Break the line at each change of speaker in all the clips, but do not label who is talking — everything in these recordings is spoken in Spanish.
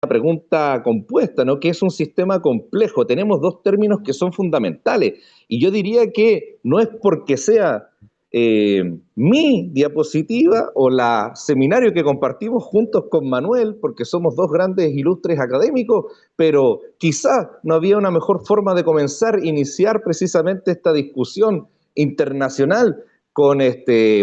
pregunta compuesta, ¿no? ¿Qué es un sistema complejo? Tenemos dos términos que son fundamentales y yo diría que no es porque sea mi diapositiva o la seminario que compartimos juntos con Manuel, porque somos dos grandes ilustres académicos, pero quizá no había una mejor forma de comenzar, iniciar precisamente esta discusión internacional con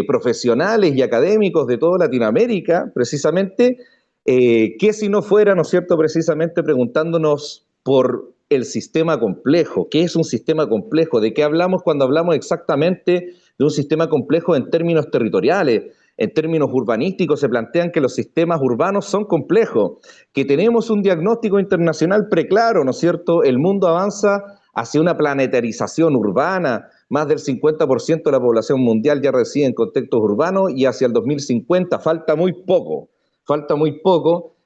profesionales y académicos de toda Latinoamérica, precisamente que si no fuera, ¿no es cierto?, precisamente preguntándonos por el sistema complejo. ¿Qué es un sistema complejo? ¿De qué hablamos cuando hablamos exactamente de un sistema complejo en términos territoriales? En términos urbanísticos se plantean que los sistemas urbanos son complejos, que tenemos un diagnóstico internacional preclaro, ¿no es cierto? El mundo avanza hacia una planetarización urbana, más del 50% de la población mundial ya reside en contextos urbanos y hacia el 2050 falta muy poco,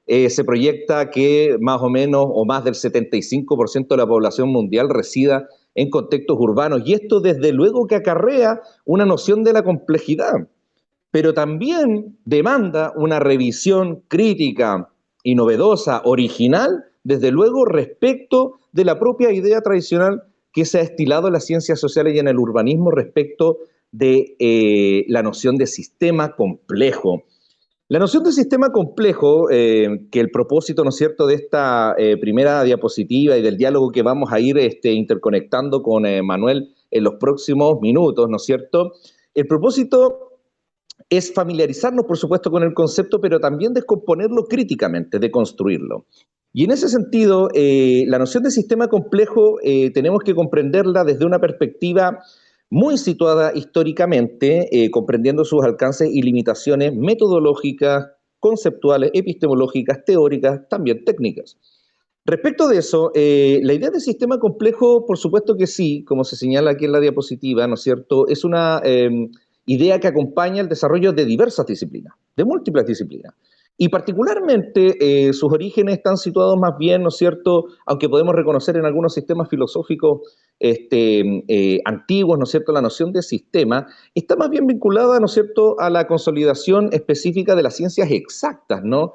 se proyecta que más o menos o más del 75% de la población mundial resida en contextos urbanos y esto desde luego que acarrea una noción de la complejidad, pero también demanda una revisión crítica y novedosa, original, desde luego respecto de la propia idea tradicional que se ha estilado en las ciencias sociales y en el urbanismo respecto de la noción de sistema complejo. La noción de sistema complejo, que el propósito, ¿no es cierto?, de esta primera diapositiva y del diálogo que vamos a ir interconectando con Manuel en los próximos minutos, ¿no es cierto? El propósito es familiarizarnos, por supuesto, con el concepto, pero también descomponerlo críticamente, deconstruirlo. Y en ese sentido, la noción de sistema complejo tenemos que comprenderla desde una perspectiva muy situada históricamente, comprendiendo sus alcances y limitaciones metodológicas, conceptuales, epistemológicas, teóricas, también técnicas. Respecto de eso, la idea de sistema complejo, por supuesto que sí, como se señala aquí en la diapositiva, ¿no es cierto?, es una idea que acompaña el desarrollo de diversas disciplinas, de múltiples disciplinas. Y particularmente sus orígenes están situados más bien, ¿no es cierto?, aunque podemos reconocer en algunos sistemas filosóficos antiguos, ¿no es cierto?, la noción de sistema está más bien vinculada, ¿no es cierto?, a la consolidación específica de las ciencias exactas, ¿no?,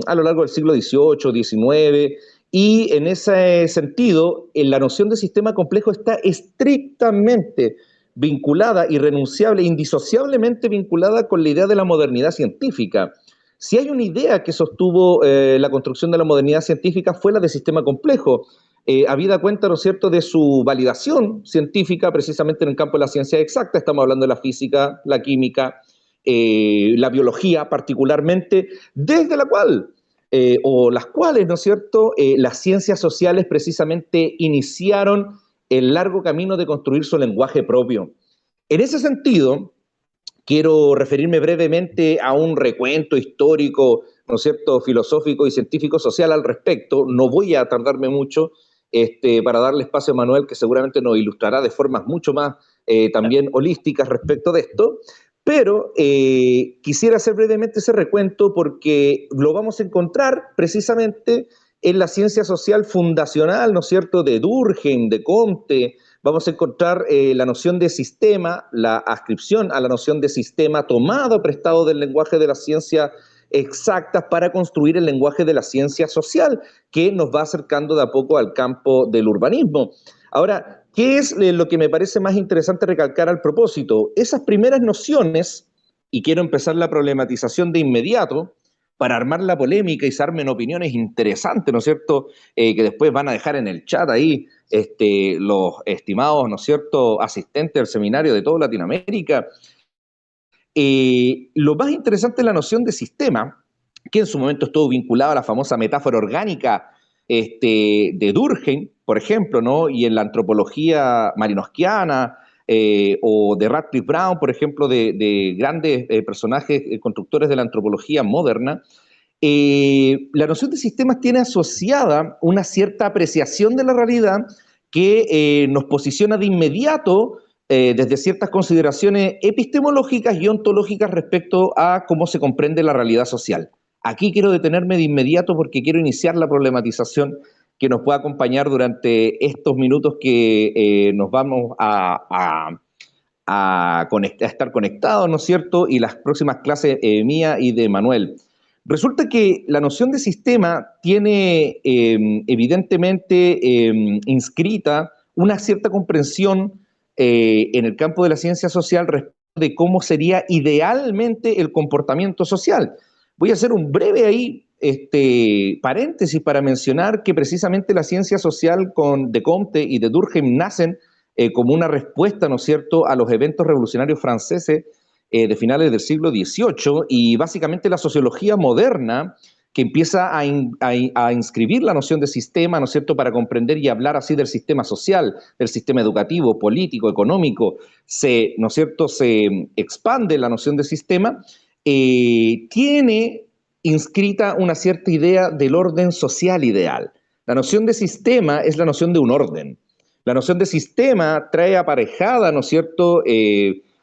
a lo largo del siglo XVIII, XIX, y en ese sentido, la noción de sistema complejo está estrictamente vinculada, irrenunciable, indisociablemente vinculada con la idea de la modernidad científica. Si hay una idea que sostuvo la construcción de la modernidad científica fue la de sistema complejo, habida cuenta, ¿no es cierto?, de su validación científica precisamente en el campo de la ciencia exacta, estamos hablando de la física, la química, la biología particularmente, desde la cual, o las cuales, ¿no es cierto?, las ciencias sociales precisamente iniciaron el largo camino de construir su lenguaje propio. En ese sentido, quiero referirme brevemente a un recuento histórico, ¿no es cierto?, filosófico y científico social al respecto. No voy a tardarme mucho para darle espacio a Manuel, que seguramente nos ilustrará de formas mucho más también holísticas respecto de esto. Pero quisiera hacer brevemente ese recuento porque lo vamos a encontrar precisamente en la ciencia social fundacional, ¿no es cierto?, de Durkheim, de Comte. Vamos a encontrar la noción de sistema, la adscripción a la noción de sistema tomado prestado del lenguaje de la ciencia exactas para construir el lenguaje de la ciencia social, que nos va acercando de a poco al campo del urbanismo. Ahora, ¿qué es lo que me parece más interesante recalcar al propósito? Esas primeras nociones, y quiero empezar la problematización de inmediato, para armar la polémica y se armen opiniones interesantes, ¿no es cierto?, que después van a dejar en el chat ahí los estimados, ¿no es cierto?, asistentes del seminario de toda Latinoamérica. Lo más interesante es la noción de sistema, que en su momento estuvo vinculada a la famosa metáfora orgánica de Durkheim, por ejemplo, ¿no?, y en la antropología malinowskiana, o de Radcliffe Brown, por ejemplo, de grandes personajes constructores de la antropología moderna. La noción de sistemas tiene asociada una cierta apreciación de la realidad que nos posiciona de inmediato desde ciertas consideraciones epistemológicas y ontológicas respecto a cómo se comprende la realidad social. Aquí quiero detenerme de inmediato porque quiero iniciar la problematización que nos pueda acompañar durante estos minutos que nos vamos a estar conectados, ¿no es cierto?, y las próximas clases mía y de Manuel. Resulta que la noción de sistema tiene evidentemente inscrita una cierta comprensión en el campo de la ciencia social respecto de cómo sería idealmente el comportamiento social. Voy a hacer un breve ahí paréntesis para mencionar que precisamente la ciencia social de Comte y de Durkheim nacen como una respuesta, ¿no es cierto?, a los eventos revolucionarios franceses de finales del siglo XVIII, y básicamente la sociología moderna que empieza a inscribir la noción de sistema, ¿no es cierto?, para comprender y hablar así del sistema social, del sistema educativo, político, económico, ¿no es cierto?, se expande la noción de sistema, tiene inscrita una cierta idea del orden social ideal. La noción de sistema es la noción de un orden. La noción de sistema trae aparejada, ¿no es cierto?,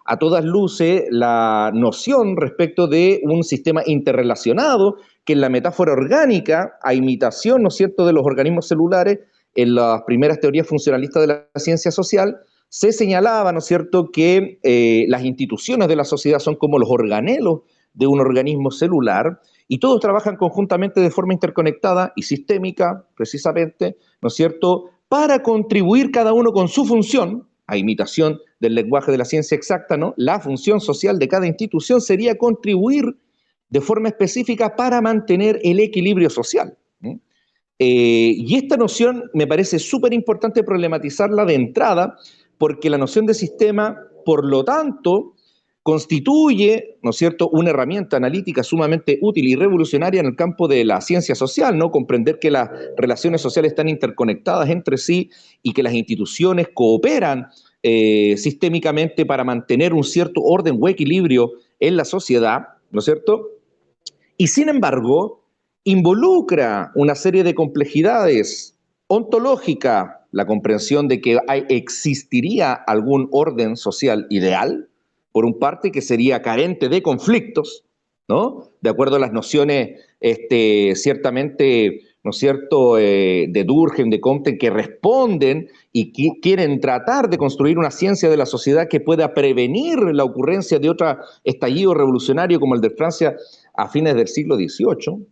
a todas luces la noción respecto de un sistema interrelacionado que en la metáfora orgánica, a imitación, ¿no es cierto?, de los organismos celulares, en las primeras teorías funcionalistas de la ciencia social, se señalaba, ¿no es cierto?, que las instituciones de la sociedad son como los organelos de un organismo celular y todos trabajan conjuntamente de forma interconectada y sistémica, precisamente, ¿no es cierto?, para contribuir cada uno con su función, a imitación del lenguaje de la ciencia exacta, ¿no? La función social de cada institución sería contribuir de forma específica para mantener el equilibrio social. Y esta noción me parece súper importante problematizarla de entrada, porque la noción de sistema, por lo tanto, constituye, ¿no es cierto?, una herramienta analítica sumamente útil y revolucionaria en el campo de la ciencia social, ¿no? Comprender que las relaciones sociales están interconectadas entre sí y que las instituciones cooperan sistémicamente para mantener un cierto orden o equilibrio en la sociedad, ¿no es cierto? Y sin embargo, involucra una serie de complejidades ontológicas, la comprensión de que existiría algún orden social ideal, por un parte, que sería carente de conflictos, ¿no? De acuerdo a las nociones ciertamente, ¿no es cierto?, de Durkheim, de Comte, que responden y quieren tratar de construir una ciencia de la sociedad que pueda prevenir la ocurrencia de otro estallido revolucionario como el de Francia a fines del siglo XVIII,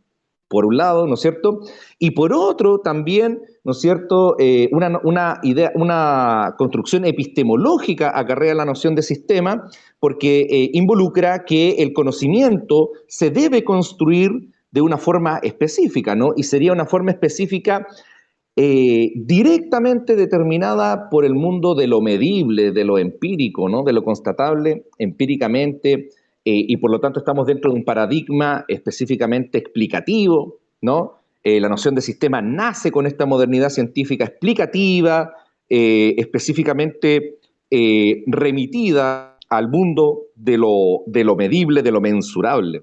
por un lado, ¿no es cierto? Y por otro, también, ¿no es cierto?, una construcción epistemológica acarrea la noción de sistema, porque involucra que el conocimiento se debe construir de una forma específica, ¿no? Y sería una forma específica directamente determinada por el mundo de lo medible, de lo empírico, ¿no?, de lo constatable empíricamente, y por lo tanto estamos dentro de un paradigma específicamente explicativo, ¿no? La noción de sistema nace con esta modernidad científica explicativa, específicamente remitida al mundo de lo medible, de lo mensurable.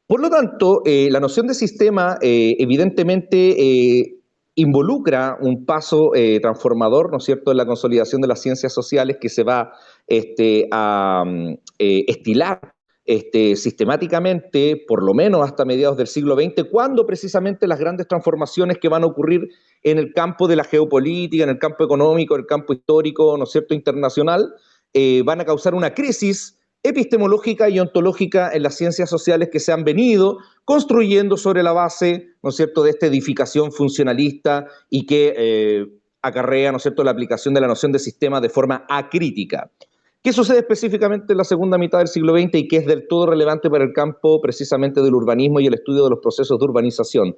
Por lo tanto, la noción de sistema evidentemente involucra un paso transformador, ¿no es cierto?, en la consolidación de las ciencias sociales que se va a estilar sistemáticamente, por lo menos hasta mediados del siglo XX, cuando precisamente las grandes transformaciones que van a ocurrir en el campo de la geopolítica, en el campo económico, en el campo histórico, ¿no es cierto?, internacional, van a causar una crisis epistemológica y ontológica en las ciencias sociales que se han venido construyendo sobre la base, ¿no es cierto?, de esta edificación funcionalista y que acarrea, ¿no es cierto?, la aplicación de la noción de sistema de forma acrítica. ¿Qué sucede específicamente en la segunda mitad del siglo XX y qué es del todo relevante para el campo precisamente del urbanismo y el estudio de los procesos de urbanización?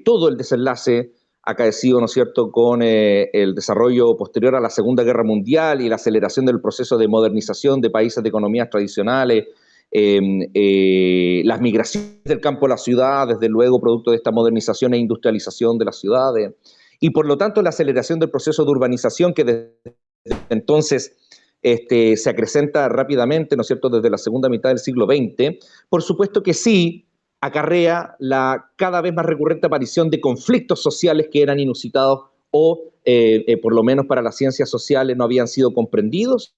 Todo el desenlace acaecido, ¿no es cierto?, con el desarrollo posterior a la Segunda Guerra Mundial y la aceleración del proceso de modernización de países de economías tradicionales, las migraciones del campo a la ciudad, desde luego producto de esta modernización e industrialización de las ciudades, y por lo tanto la aceleración del proceso de urbanización que desde entonces se acrecenta rápidamente, ¿no es cierto?, desde la segunda mitad del siglo XX, por supuesto que sí acarrea la cada vez más recurrente aparición de conflictos sociales que eran inusitados o por lo menos para las ciencias sociales no habían sido comprendidos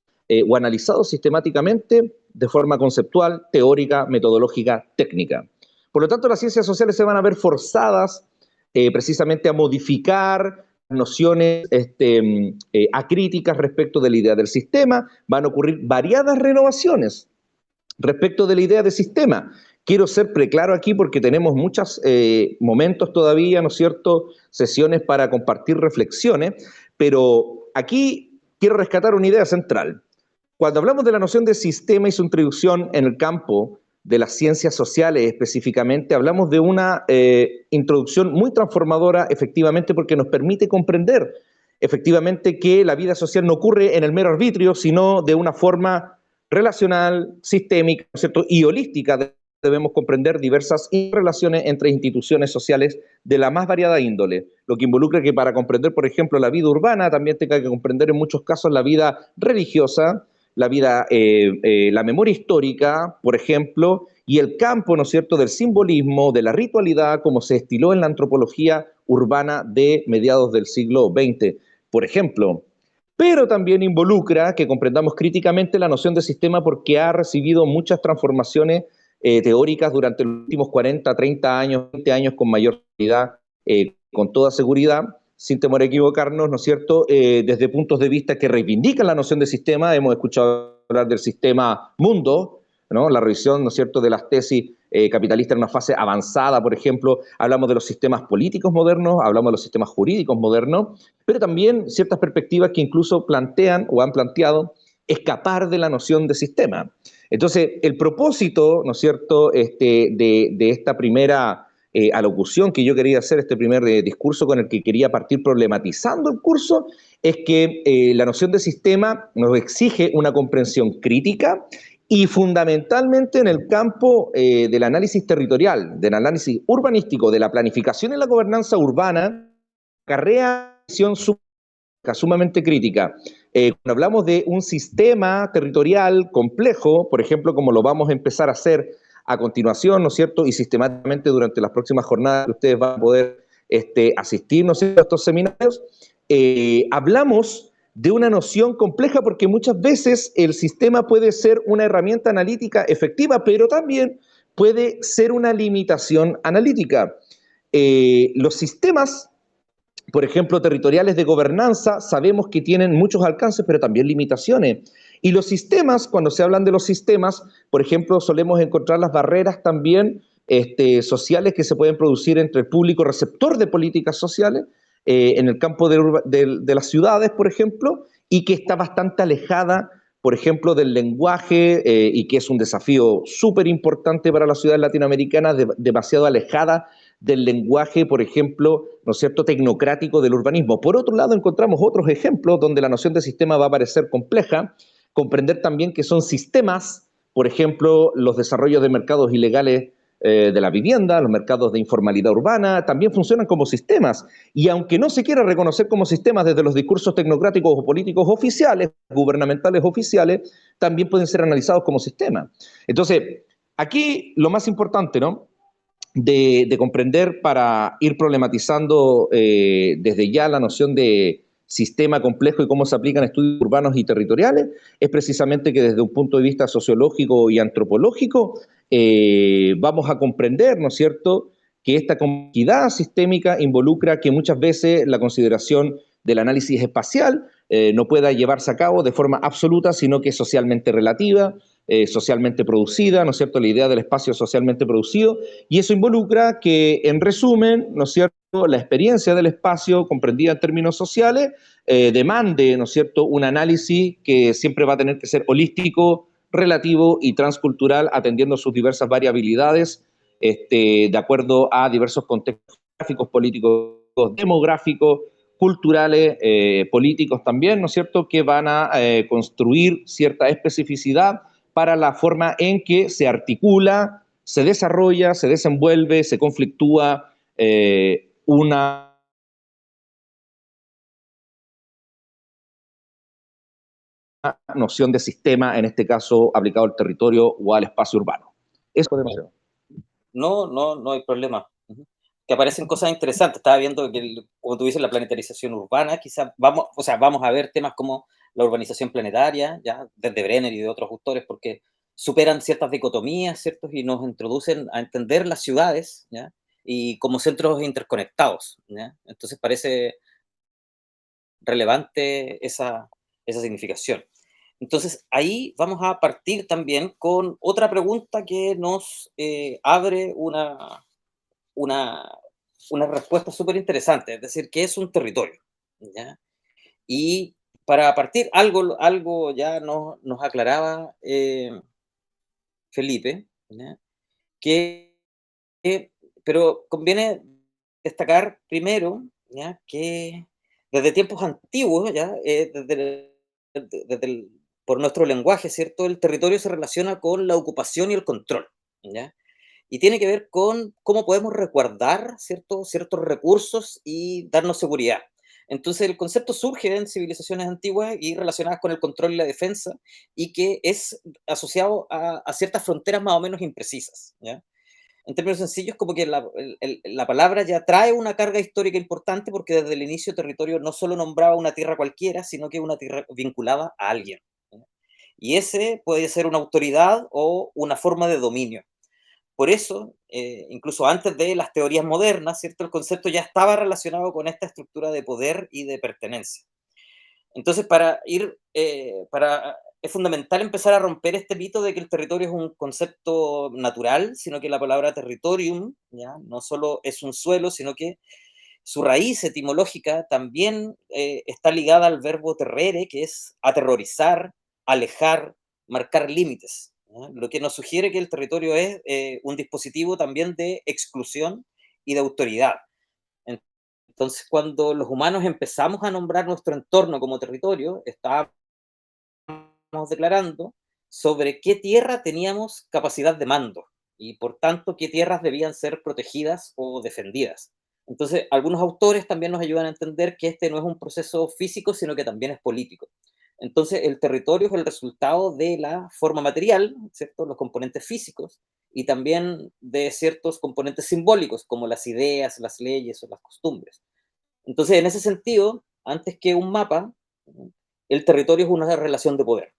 o analizados sistemáticamente de forma conceptual, teórica, metodológica, técnica. Por lo tanto, las ciencias sociales se van a ver forzadas precisamente a modificar nociones acríticas respecto de la idea del sistema, van a ocurrir variadas renovaciones respecto de la idea de sistema. Quiero ser preclaro aquí porque tenemos muchos momentos todavía, ¿no es cierto?, sesiones para compartir reflexiones, pero aquí quiero rescatar una idea central. Cuando hablamos de la noción de sistema y su introducción en el campo de las ciencias sociales específicamente, hablamos de una introducción muy transformadora efectivamente porque nos permite comprender efectivamente que la vida social no ocurre en el mero arbitrio, sino de una forma relacional, sistémica, ¿no es cierto?, y holística. Debemos comprender diversas relaciones entre instituciones sociales de la más variada índole, lo que involucra que para comprender, por ejemplo, la vida urbana, también tenga que comprender en muchos casos la vida religiosa, la vida, la memoria histórica, por ejemplo, y el campo, ¿no es cierto?, del simbolismo, de la ritualidad, como se estiló en la antropología urbana de mediados del siglo XX, por ejemplo. Pero también involucra que comprendamos críticamente la noción de sistema porque ha recibido muchas transformaciones teóricas durante los últimos 40, 30 años, 20 años con mayor calidad, con toda seguridad, sin temor a equivocarnos, ¿no es cierto?, desde puntos de vista que reivindican la noción de sistema. Hemos escuchado hablar del sistema mundo, ¿no?, la revisión, ¿no es cierto?, de las tesis capitalistas en una fase avanzada, por ejemplo, hablamos de los sistemas políticos modernos, hablamos de los sistemas jurídicos modernos, pero también ciertas perspectivas que incluso plantean o han planteado escapar de la noción de sistema. Entonces, el propósito, ¿no es cierto?, de esta primera alocución que yo quería hacer, este primer discurso con el que quería partir problematizando el curso, es que la noción de sistema nos exige una comprensión crítica y fundamentalmente en el campo del análisis territorial, del análisis urbanístico, de la planificación y la gobernanza urbana, acarrea una visión sumamente crítica. Cuando hablamos de un sistema territorial complejo, por ejemplo, como lo vamos a empezar a hacer a continuación, ¿no es cierto?, y sistemáticamente durante las próximas jornadas que ustedes van a poder asistir, ¿no es cierto?, a estos seminarios, hablamos de una noción compleja porque muchas veces el sistema puede ser una herramienta analítica efectiva, pero también puede ser una limitación analítica. Los sistemas, por ejemplo, territoriales de gobernanza, sabemos que tienen muchos alcances, pero también limitaciones. Y los sistemas, cuando se hablan de los sistemas, por ejemplo, solemos encontrar las barreras también sociales que se pueden producir entre el público receptor de políticas sociales, en el campo de las ciudades, por ejemplo, y que está bastante alejada, por ejemplo, del lenguaje, y que es un desafío súper importante para las ciudades latinoamericanas, demasiado alejada del lenguaje, por ejemplo, ¿no es cierto?, tecnocrático del urbanismo. Por otro lado, encontramos otros ejemplos donde la noción de sistema va a parecer compleja, comprender también que son sistemas, por ejemplo, los desarrollos de mercados ilegales de la vivienda, los mercados de informalidad urbana, también funcionan como sistemas. Y aunque no se quiera reconocer como sistemas desde los discursos tecnocráticos o políticos oficiales, gubernamentales oficiales, también pueden ser analizados como sistemas. Entonces, aquí lo más importante, ¿no?, de comprender para ir problematizando desde ya la noción de sistema complejo y cómo se aplican estudios urbanos y territoriales, es precisamente que desde un punto de vista sociológico y antropológico vamos a comprender, ¿no es cierto?, que esta complejidad sistémica involucra que muchas veces la consideración del análisis espacial no pueda llevarse a cabo de forma absoluta, sino que es socialmente relativa, socialmente producida, ¿no es cierto?, la idea del espacio socialmente producido, y eso involucra que, en resumen, ¿no es cierto?, la experiencia del espacio comprendida en términos sociales demande, ¿no es cierto?, un análisis que siempre va a tener que ser holístico, relativo y transcultural, atendiendo sus diversas variabilidades, de acuerdo a diversos contextos geográficos, políticos, demográficos, culturales, políticos también, ¿no es cierto?, que van a construir cierta especificidad para la forma en que se articula, se desarrolla, se desenvuelve, se conflictúa una noción de sistema, en este caso aplicado al territorio o al espacio urbano. Eso podemos hacer.
No, no, no hay problema. Que aparecen cosas interesantes. Estaba viendo que, como tú dices, la planetarización urbana, quizás vamos, o sea, vamos a ver temas como la urbanización planetaria, ya desde Brenner y de otros autores, porque superan ciertas dicotomías, ¿cierto? Y nos introducen a entender las ciudades, ¿ya? Y como centros interconectados, ¿ya? Entonces parece relevante esa significación. Entonces, ahí vamos a partir también con otra pregunta que nos abre una, una respuesta súper interesante, es decir, ¿qué es un territorio? ¿Ya? Y para partir, algo ya nos aclaraba Felipe, ¿ya? Que, que- pero conviene destacar primero, ¿ya? Que desde tiempos antiguos, ¿ya? Por nuestro lenguaje, ¿cierto? El territorio se relaciona con la ocupación y el control, ¿ya? Y tiene que ver con cómo podemos resguardar, ¿cierto? Ciertos recursos y darnos seguridad. Entonces el concepto surge en civilizaciones antiguas y relacionadas con el control y la defensa, y que es asociado a ciertas fronteras más o menos imprecisas, ¿ya? En términos sencillos, como que la palabra ya trae una carga histórica importante, porque desde el inicio territorio no solo nombraba una tierra cualquiera, sino que una tierra vinculada a alguien, ¿ya? Y ese puede ser una autoridad o una forma de dominio. Por eso, incluso antes de las teorías modernas, ¿cierto? El concepto ya estaba relacionado con esta estructura de poder y de pertenencia. Entonces, es fundamental empezar a romper este mito de que el territorio es un concepto natural, sino que la palabra territorium, ¿ya? No solo es un suelo, sino que su raíz etimológica también está ligada al verbo terrere, que es aterrorizar, alejar, marcar límites, ¿ya? Lo que nos sugiere que el territorio es un dispositivo también de exclusión y de autoridad. Entonces, cuando los humanos empezamos a nombrar nuestro entorno como territorio, estábamos declarando sobre qué tierra teníamos capacidad de mando y, por tanto, qué tierras debían ser protegidas o defendidas. Entonces, algunos autores también nos ayudan a entender que este no es un proceso físico, sino que también es político. Entonces, el territorio es el resultado de la forma material, ¿cierto? Los componentes físicos, y también de ciertos componentes simbólicos, como las ideas, las leyes o las costumbres. Entonces, en ese sentido, antes que un mapa, el territorio es una relación de poder.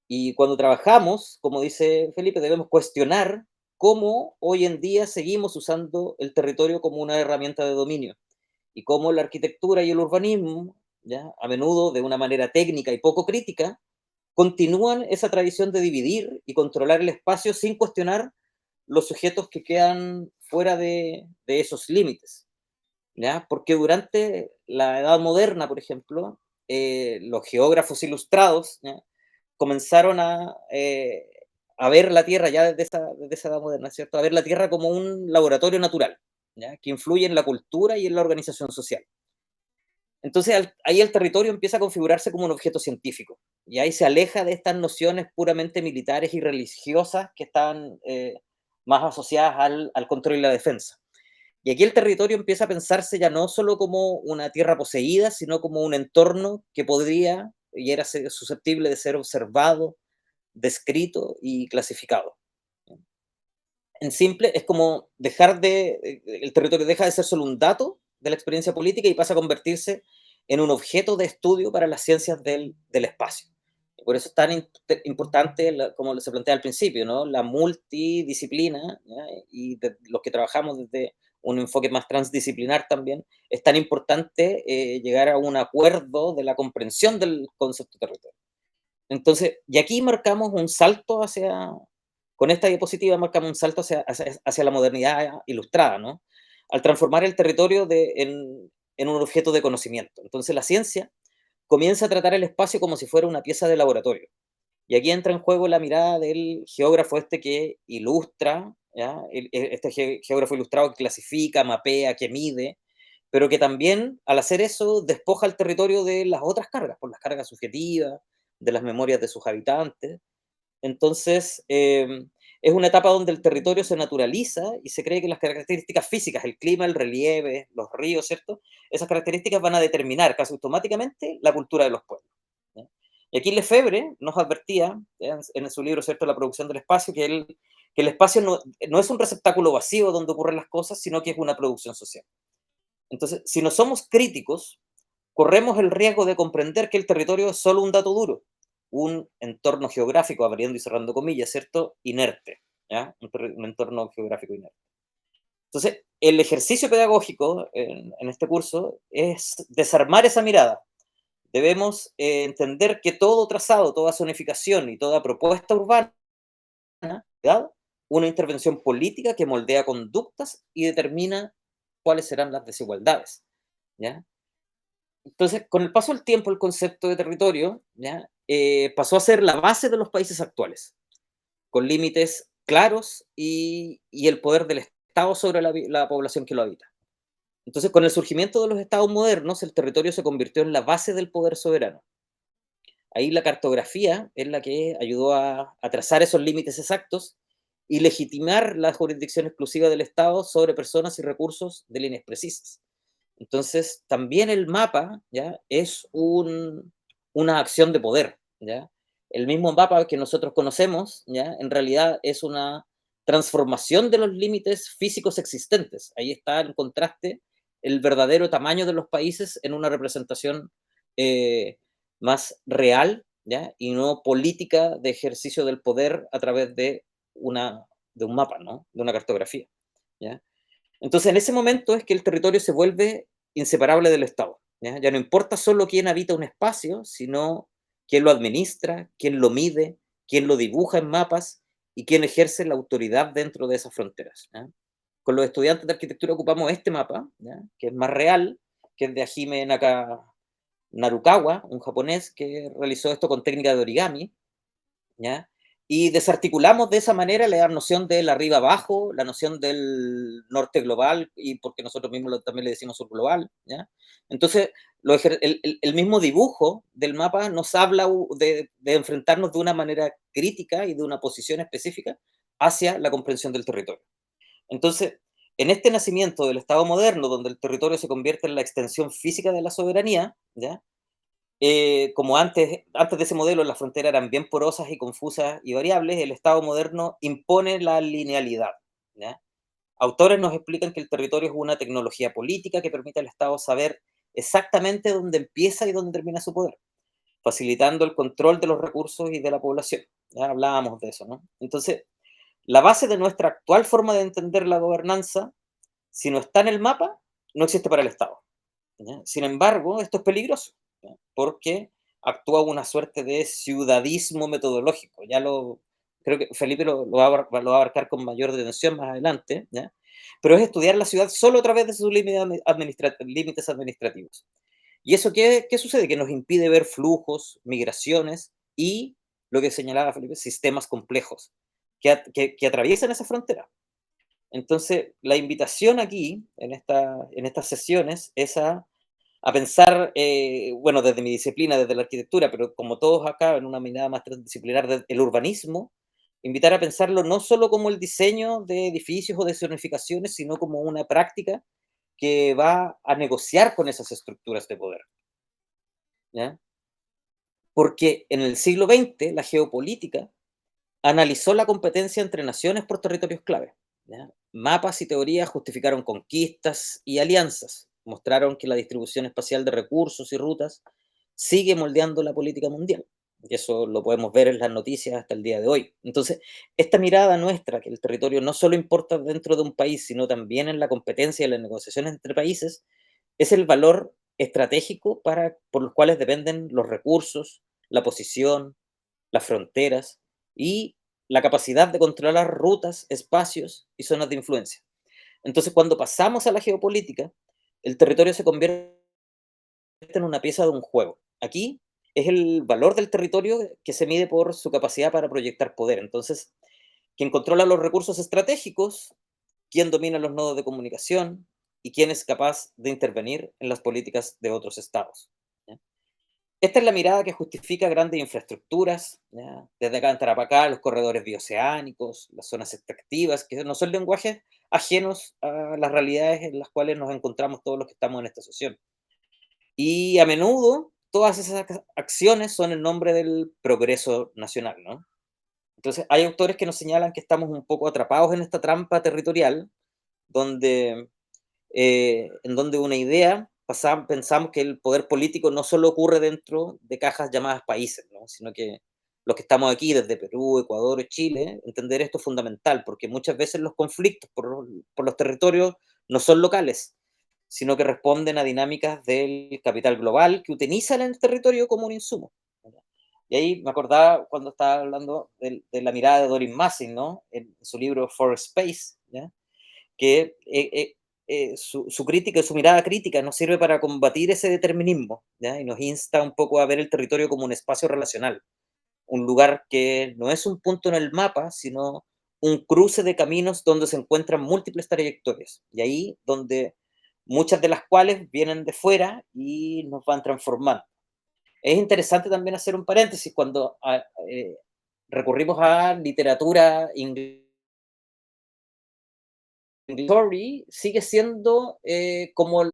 Y cuando trabajamos, como dice Felipe, debemos cuestionar cómo hoy en día seguimos usando el territorio como una herramienta de dominio, y cómo la arquitectura y el urbanismo, ¿ya? A menudo de una manera técnica y poco crítica, continúan esa tradición de dividir y controlar el espacio sin cuestionar los sujetos que quedan fuera de esos límites, ¿ya? Porque durante la Edad Moderna, por ejemplo, los geógrafos ilustrados, ¿ya? Comenzaron a ver la Tierra ya desde esa Edad Moderna, ¿cierto? A ver la Tierra como un laboratorio natural, ¿ya? Que influye en la cultura y en la organización social. Entonces ahí el territorio empieza a configurarse como un objeto científico, y ahí se aleja de estas nociones puramente militares y religiosas que están más asociadas al control y la defensa. Y aquí el territorio empieza a pensarse ya no solo como una tierra poseída, sino como un entorno que podría y era susceptible de ser observado, descrito y clasificado. En simple, es como el territorio deja de ser solo un dato de la experiencia política y pasa a convertirse en un objeto de estudio para las ciencias del espacio. Y por eso es tan importante, como se plantea al principio, ¿no? La multidisciplina, ¿ya? Y los que trabajamos desde un enfoque más transdisciplinar también, es tan importante llegar a un acuerdo de la comprensión del concepto de territorio. Entonces, y aquí marcamos un salto con esta diapositiva marcamos un salto hacia la modernidad ilustrada, ¿no? Al transformar el territorio en un objeto de conocimiento. Entonces, la ciencia comienza a tratar el espacio como si fuera una pieza de laboratorio. Y aquí entra en juego la mirada del geógrafo este que ilustra, ¿ya? Este geógrafo ilustrado que clasifica, mapea, que mide, pero que también, al hacer eso, despoja el territorio de las otras cargas, por las cargas subjetivas, de las memorias de sus habitantes. Entonces, es una etapa donde el territorio se naturaliza y se cree que las características físicas, el clima, el relieve, los ríos, ¿cierto? Esas características van a determinar casi automáticamente la cultura de los pueblos, ¿ya? Y aquí Lefebvre nos advertía, ¿ya? En su libro, ¿cierto?, La producción del espacio, que el espacio no es un receptáculo vacío donde ocurren las cosas, sino que es una producción social. Entonces, si no somos críticos, corremos el riesgo de comprender que el territorio es solo un dato duro, un entorno geográfico, abriendo y cerrando comillas, ¿cierto? Inerte, ¿ya? Un entorno geográfico inerte. Entonces, el ejercicio pedagógico en este curso es desarmar esa mirada, debemos entender que todo trazado, toda zonificación y toda propuesta urbana, ¿ya? Una intervención política que moldea conductas y determina cuáles serán las desigualdades, ¿ya? Entonces, con el paso del tiempo, el concepto de territorio, ¿ya? Pasó a ser la base de los países actuales, con límites claros y el poder del Estado sobre la población que lo habita. Entonces, con el surgimiento de los estados modernos, el territorio se convirtió en la base del poder soberano. Ahí la cartografía es la que ayudó a trazar esos límites exactos y legitimar la jurisdicción exclusiva del Estado sobre personas y recursos de líneas precisas. Entonces, también el mapa, ¿ya? Es una acción de poder, ¿ya? El mismo mapa que nosotros conocemos, ¿ya? En realidad es una transformación de los límites físicos existentes. Ahí está en contraste el verdadero tamaño de los países en una representación eh, más real, ¿ya? Y no política de ejercicio del poder a través de un mapa, ¿no? De una cartografía, ¿ya? Entonces, en ese momento es que el territorio se vuelve inseparable del Estado, ¿ya? Ya no importa solo quién habita un espacio, sino quién lo administra, quién lo mide, quién lo dibuja en mapas y quién ejerce la autoridad dentro de esas fronteras, ¿ya? Con los estudiantes de arquitectura ocupamos este mapa, ¿ya? Que es más real, que es de Hajime Narukawa, un japonés que realizó esto con técnica de origami, ¿ya? Y desarticulamos de esa manera la noción del arriba abajo, la noción del norte global, y porque nosotros mismos también le decimos sur global, ¿ya? Entonces, el mismo dibujo del mapa nos habla de enfrentarnos de una manera crítica y de una posición específica hacia la comprensión del territorio. Entonces, en este nacimiento del Estado moderno, donde el territorio se convierte en la extensión física de la soberanía, ¿ya? Como antes de ese modelo las fronteras eran bien porosas y confusas y variables, el Estado moderno impone la linealidad, ¿ya? Autores nos explican que el territorio es una tecnología política que permite al Estado saber exactamente dónde empieza y dónde termina su poder, facilitando el control de los recursos y de la población. Ya hablábamos de eso, ¿no? Entonces, la base de nuestra actual forma de entender la gobernanza, si no está en el mapa, no existe para el Estado, ¿ya? Sin embargo, esto es peligroso, ¿ya? Porque actúa una suerte de ciudadismo metodológico. Creo que Felipe lo va a abarcar con mayor detención más adelante, ¿ya? Pero es estudiar la ciudad solo a través de sus límites administrativos. ¿Y eso qué sucede? Que nos impide ver flujos, migraciones y, lo que señalaba Felipe, sistemas complejos que atraviesan esa frontera. Entonces, la invitación aquí, en estas sesiones, es a pensar, bueno, desde mi disciplina, desde la arquitectura, pero como todos acá, en una mirada más transdisciplinar del urbanismo, invitar a pensarlo no solo como el diseño de edificios o de zonificaciones, sino como una práctica que va a negociar con esas estructuras de poder, ¿ya? Porque en el siglo XX la geopolítica analizó la competencia entre naciones por territorios clave, ¿ya? Mapas y teorías justificaron conquistas y alianzas, mostraron que la distribución espacial de recursos y rutas sigue moldeando la política mundial. Y eso lo podemos ver en las noticias hasta el día de hoy. Entonces, esta mirada nuestra, que el territorio no solo importa dentro de un país, sino también en la competencia y las negociaciones entre países, es el valor estratégico por los cuales dependen los recursos, la posición, las fronteras y la capacidad de controlar rutas, espacios y zonas de influencia. Entonces, cuando pasamos a la geopolítica, el territorio se convierte en una pieza de un juego. Aquí es el valor del territorio que se mide por su capacidad para proyectar poder. Entonces, quien controla los recursos estratégicos, quién domina los nodos de comunicación y quién es capaz de intervenir en las políticas de otros estados, ¿ya? Esta es la mirada que justifica grandes infraestructuras, ¿ya? Desde acá en Tarapacá, los corredores bioceánicos, las zonas extractivas, que no son lenguajes ajenos a las realidades en las cuales nos encontramos todos los que estamos en esta sesión. Y a menudo todas esas acciones son en nombre del progreso nacional, ¿no? Entonces, hay autores que nos señalan que estamos un poco atrapados en esta trampa territorial, donde en donde una idea, pensamos que el poder político no solo ocurre dentro de cajas llamadas países, ¿no? Sino que los que estamos aquí, desde Perú, Ecuador, Chile, entender esto es fundamental, porque muchas veces los conflictos por los territorios no son locales, sino que responden a dinámicas del capital global que utilizan el territorio como un insumo. Y ahí me acordaba cuando estaba hablando de la mirada de Doris Massing, ¿no? En su libro For Space, ¿ya? Que su crítica, su mirada crítica nos sirve para combatir ese determinismo, ¿ya? Y nos insta un poco a ver el territorio como un espacio relacional, un lugar que no es un punto en el mapa, sino un cruce de caminos donde se encuentran múltiples trayectorias, y ahí donde muchas de las cuales vienen de fuera y nos van transformando. Es interesante también hacer un paréntesis cuando recurrimos a literatura inglesa. Story sigue siendo como el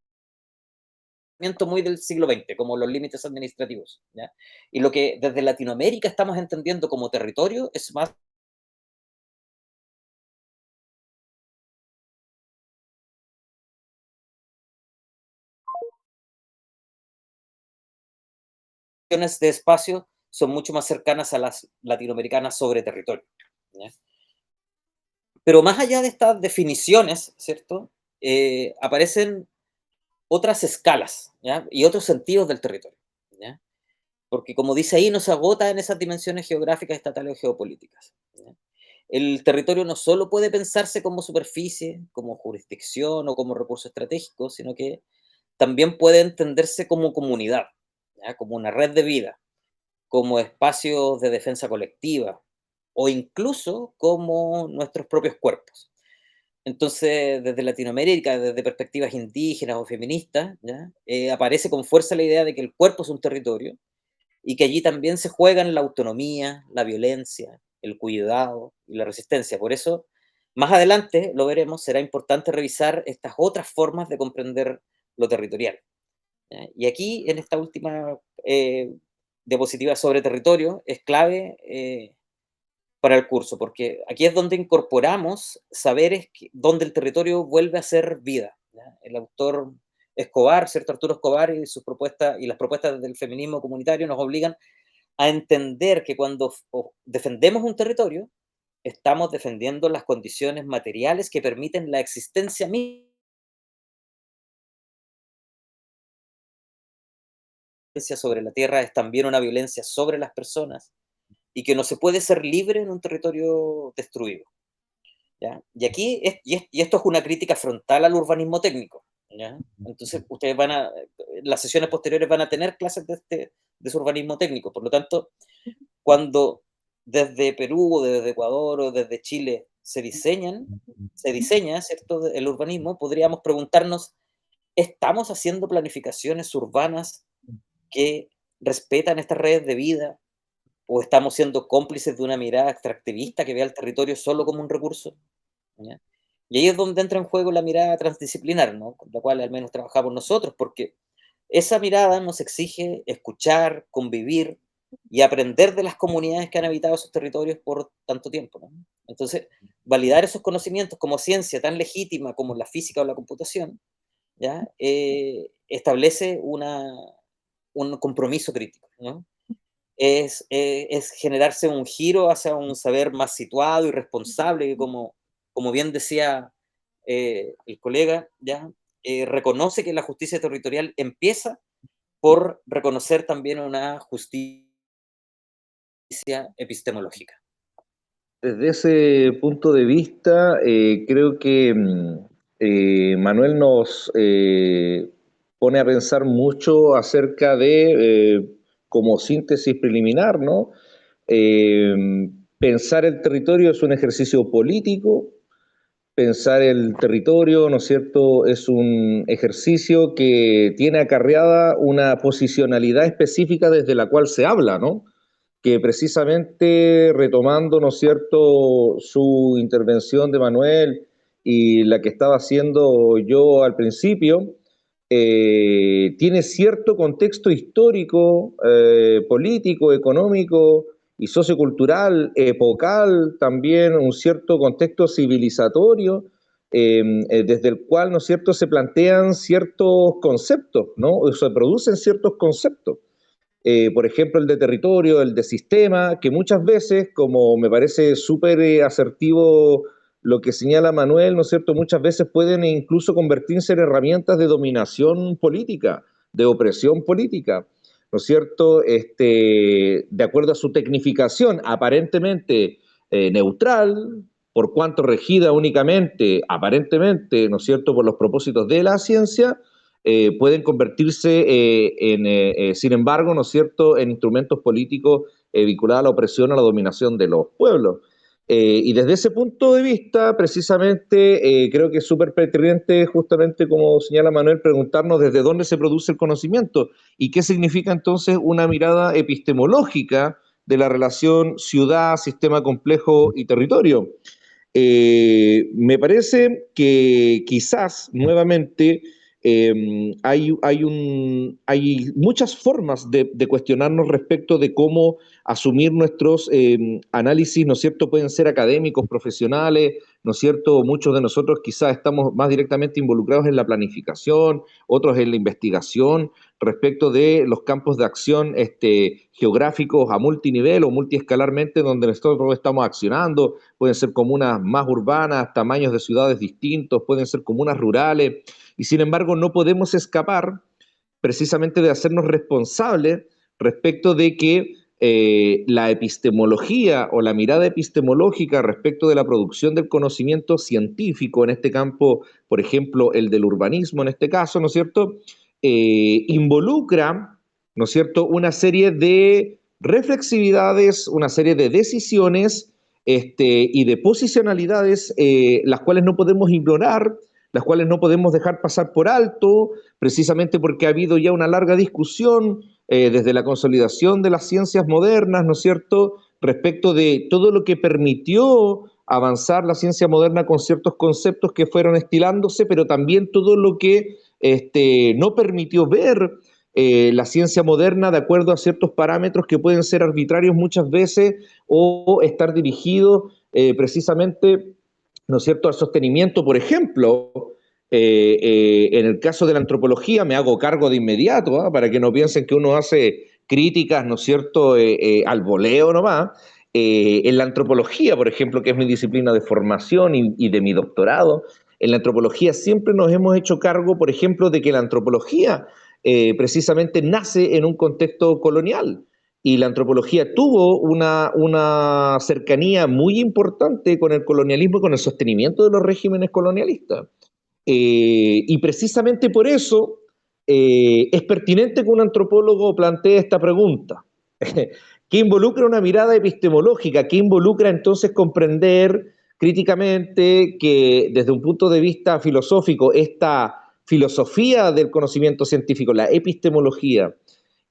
pensamiento muy del siglo XX, como los límites administrativos, ¿ya? Y lo que desde Latinoamérica estamos entendiendo como territorio es más nociones de espacio son mucho más cercanas a las latinoamericanas sobre territorio, ¿ya? Pero más allá de estas definiciones, ¿cierto? Aparecen otras escalas, ¿ya? Y otros sentidos del territorio, ¿ya? Porque como dice ahí, no se agota en esas dimensiones geográficas, estatales o geopolíticas, ¿ya? El territorio no solo puede pensarse como superficie, como jurisdicción o como recurso estratégico, sino que también puede entenderse como comunidad, ¿ya? Como una red de vida, como espacios de defensa colectiva o incluso como nuestros propios cuerpos. Entonces, desde Latinoamérica, desde perspectivas indígenas o feministas, ¿ya? Aparece con fuerza la idea de que el cuerpo es un territorio y que allí también se juegan la autonomía, la violencia, el cuidado y la resistencia. Por eso, más adelante, lo veremos, será importante revisar estas otras formas de comprender lo territorial, ¿ya? Y aquí, en esta última diapositiva sobre territorio, es clave para el curso, porque aquí es donde incorporamos saberes donde el territorio vuelve a ser vida, ¿ya? El autor Escobar, ¿cierto? Arturo Escobar y sus propuestas y las propuestas del feminismo comunitario nos obligan a entender que cuando defendemos un territorio, estamos defendiendo las condiciones materiales que permiten la existencia misma sobre la tierra, es también una violencia sobre las personas y que no se puede ser libre en un territorio destruido, ¿ya? Y aquí, y esto es una crítica frontal al urbanismo técnico, ¿ya? Entonces, ustedes las sesiones posteriores van a tener clases de ese urbanismo técnico, por lo tanto, cuando desde Perú o desde Ecuador o desde Chile se diseña, ¿cierto?, el urbanismo, podríamos preguntarnos, ¿estamos haciendo planificaciones urbanas que respetan estas redes de vida o estamos siendo cómplices de una mirada extractivista que ve al territorio solo como un recurso? ¿Ya? Y ahí es donde entra en juego la mirada transdisciplinar, ¿no? Con la cual al menos trabajamos nosotros, porque esa mirada nos exige escuchar, convivir y aprender de las comunidades que han habitado esos territorios por tanto tiempo, ¿no? Entonces, validar esos conocimientos como ciencia tan legítima como la física o la computación, ¿ya? Establece un compromiso crítico, ¿no? Es generarse un giro hacia un saber más situado y responsable, que como bien decía el colega, ¿ya? Reconoce que la justicia territorial empieza por reconocer también una justicia epistemológica.
Desde ese punto de vista, creo que Manuel nos pone a pensar mucho acerca de, como síntesis preliminar, ¿no? Pensar el territorio es un ejercicio político, pensar el territorio, ¿no es cierto?, es un ejercicio que tiene acarreada una posicionalidad específica desde la cual se habla, ¿no? Que precisamente retomando, ¿no es cierto?, su intervención de Manuel y la que estaba haciendo yo al principio, tiene cierto contexto histórico, político, económico y sociocultural, epocal, también un cierto contexto civilizatorio, desde el cual, ¿no es cierto?, se plantean ciertos conceptos, ¿no? O se producen ciertos conceptos. Por ejemplo, el de territorio, el de sistema, que muchas veces, como me parece súper asertivo lo que señala Manuel, ¿no es cierto?, muchas veces pueden incluso convertirse en herramientas de dominación política, de opresión política, ¿no es cierto?, de acuerdo a su tecnificación aparentemente neutral, por cuanto regida únicamente, aparentemente, ¿no es cierto?, por los propósitos de la ciencia, pueden convertirse, sin embargo, ¿no es cierto?, en instrumentos políticos vinculados a la opresión, a la dominación de los pueblos. Y desde ese punto de vista, precisamente, creo que es súper pertinente, justamente como señala Manuel, preguntarnos desde dónde se produce el conocimiento y qué significa entonces una mirada epistemológica de la relación ciudad, sistema complejo y territorio. Me parece que quizás, nuevamente, hay muchas formas de cuestionarnos respecto de cómo asumir nuestros análisis, ¿no es cierto? Pueden ser académicos, profesionales, ¿no es cierto? Muchos de nosotros quizás estamos más directamente involucrados en la planificación, otros en la investigación, respecto de los campos de acción geográficos a multinivel o multiescalarmente donde nosotros estamos accionando. Pueden ser comunas más urbanas, tamaños de ciudades distintos, pueden ser comunas rurales, y sin embargo no podemos escapar precisamente de hacernos responsables respecto de que la epistemología o la mirada epistemológica respecto de la producción del conocimiento científico, en este campo, por ejemplo, el del urbanismo en este caso, ¿no es cierto?, involucra, ¿no es cierto?, una serie de reflexividades, una serie de decisiones y de posicionalidades, las cuales no podemos ignorar, las cuales no podemos dejar pasar por alto, precisamente porque ha habido ya una larga discusión desde la consolidación de las ciencias modernas, ¿no es cierto?, respecto de todo lo que permitió avanzar la ciencia moderna con ciertos conceptos que fueron estilándose, pero también todo lo que no permitió ver la ciencia moderna de acuerdo a ciertos parámetros que pueden ser arbitrarios muchas veces o estar dirigidos precisamente, ¿no es cierto?, al sostenimiento, por ejemplo, en el caso de la antropología, me hago cargo de inmediato, para que no piensen que uno hace críticas, ¿no es cierto?, al voleo nomás. En la antropología, por ejemplo, que es mi disciplina de formación y de mi doctorado, en la antropología siempre nos hemos hecho cargo, por ejemplo, de que la antropología precisamente nace en un contexto colonial. Y la antropología tuvo una cercanía muy importante con el colonialismo y con el sostenimiento de los regímenes colonialistas. Y precisamente por eso es pertinente que un antropólogo plantee esta pregunta, que involucra una mirada epistemológica, que involucra entonces comprender críticamente que desde un punto de vista filosófico, esta filosofía del conocimiento científico, la epistemología,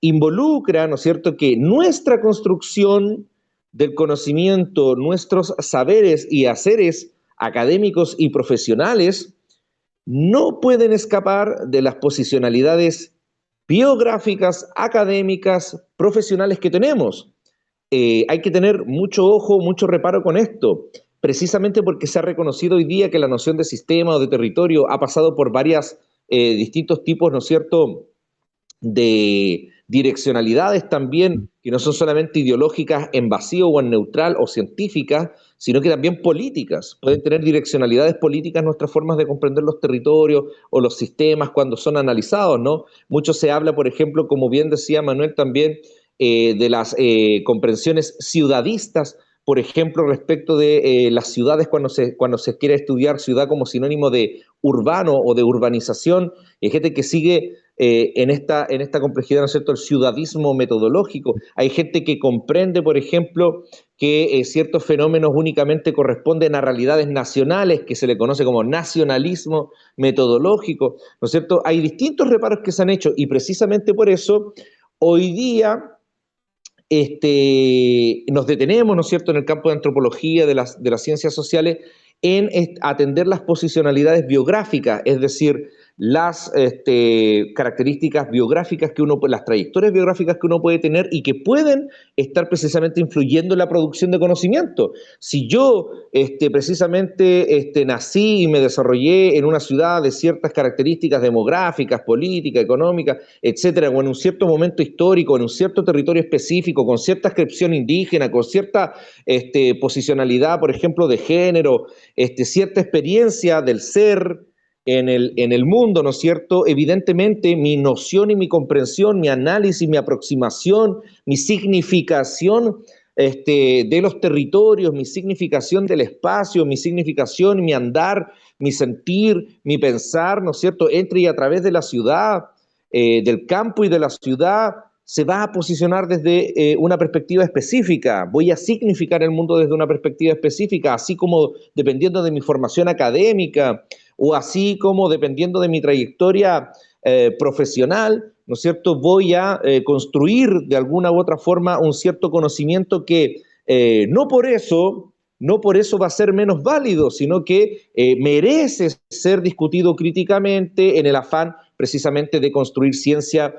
involucra, ¿no es cierto?, que nuestra construcción del conocimiento, nuestros saberes y haceres académicos y profesionales no pueden escapar de las posicionalidades biográficas, académicas, profesionales que tenemos. Hay que tener mucho ojo, mucho reparo con esto, precisamente porque se ha reconocido hoy día que la noción de sistema o de territorio ha pasado por varias distintos tipos, ¿no es cierto?, de direccionalidades también, que no son solamente ideológicas en vacío o en neutral o científicas, sino que también políticas. Pueden tener direccionalidades políticas nuestras formas de comprender los territorios o los sistemas cuando son analizados, ¿no? Mucho se habla, por ejemplo, como bien decía Manuel también, de las comprensiones ciudadistas, por ejemplo, respecto de las ciudades cuando se quiere estudiar ciudad como sinónimo de urbano o de urbanización. Hay gente que sigue en esta complejidad, ¿no es cierto?, el ciudadismo metodológico. Hay gente que comprende, por ejemplo, que ciertos fenómenos únicamente corresponden a realidades nacionales, que se le conoce como nacionalismo metodológico, ¿no es cierto? Hay distintos reparos que se han hecho y precisamente por eso hoy día nos detenemos, ¿no es cierto?, en el campo de antropología, de las ciencias sociales, en atender las posicionalidades biográficas, es decir, las características biográficas que uno, las trayectorias biográficas que uno puede tener y que pueden estar precisamente influyendo en la producción de conocimiento. Si yo precisamente nací y me desarrollé en una ciudad de ciertas características demográficas, políticas, económicas, etcétera, o en un cierto momento histórico, en un cierto territorio específico, con cierta inscripción indígena, con cierta posicionalidad, por ejemplo, de género, cierta experiencia del ser en el mundo, ¿no es cierto? Evidentemente mi noción y mi comprensión, mi análisis, mi aproximación, mi significación de los territorios, mi significación del espacio, mi significación, mi andar, mi sentir, mi pensar, ¿no es cierto?, entre y a través de la ciudad, del campo y de la ciudad, se va a posicionar desde una perspectiva específica. Voy a significar el mundo desde una perspectiva específica, así como dependiendo de mi formación académica o así como dependiendo de mi trayectoria profesional, ¿no es cierto?, voy a construir de alguna u otra forma un cierto conocimiento que no por eso va a ser menos válido, sino que merece ser discutido críticamente en el afán precisamente de construir ciencia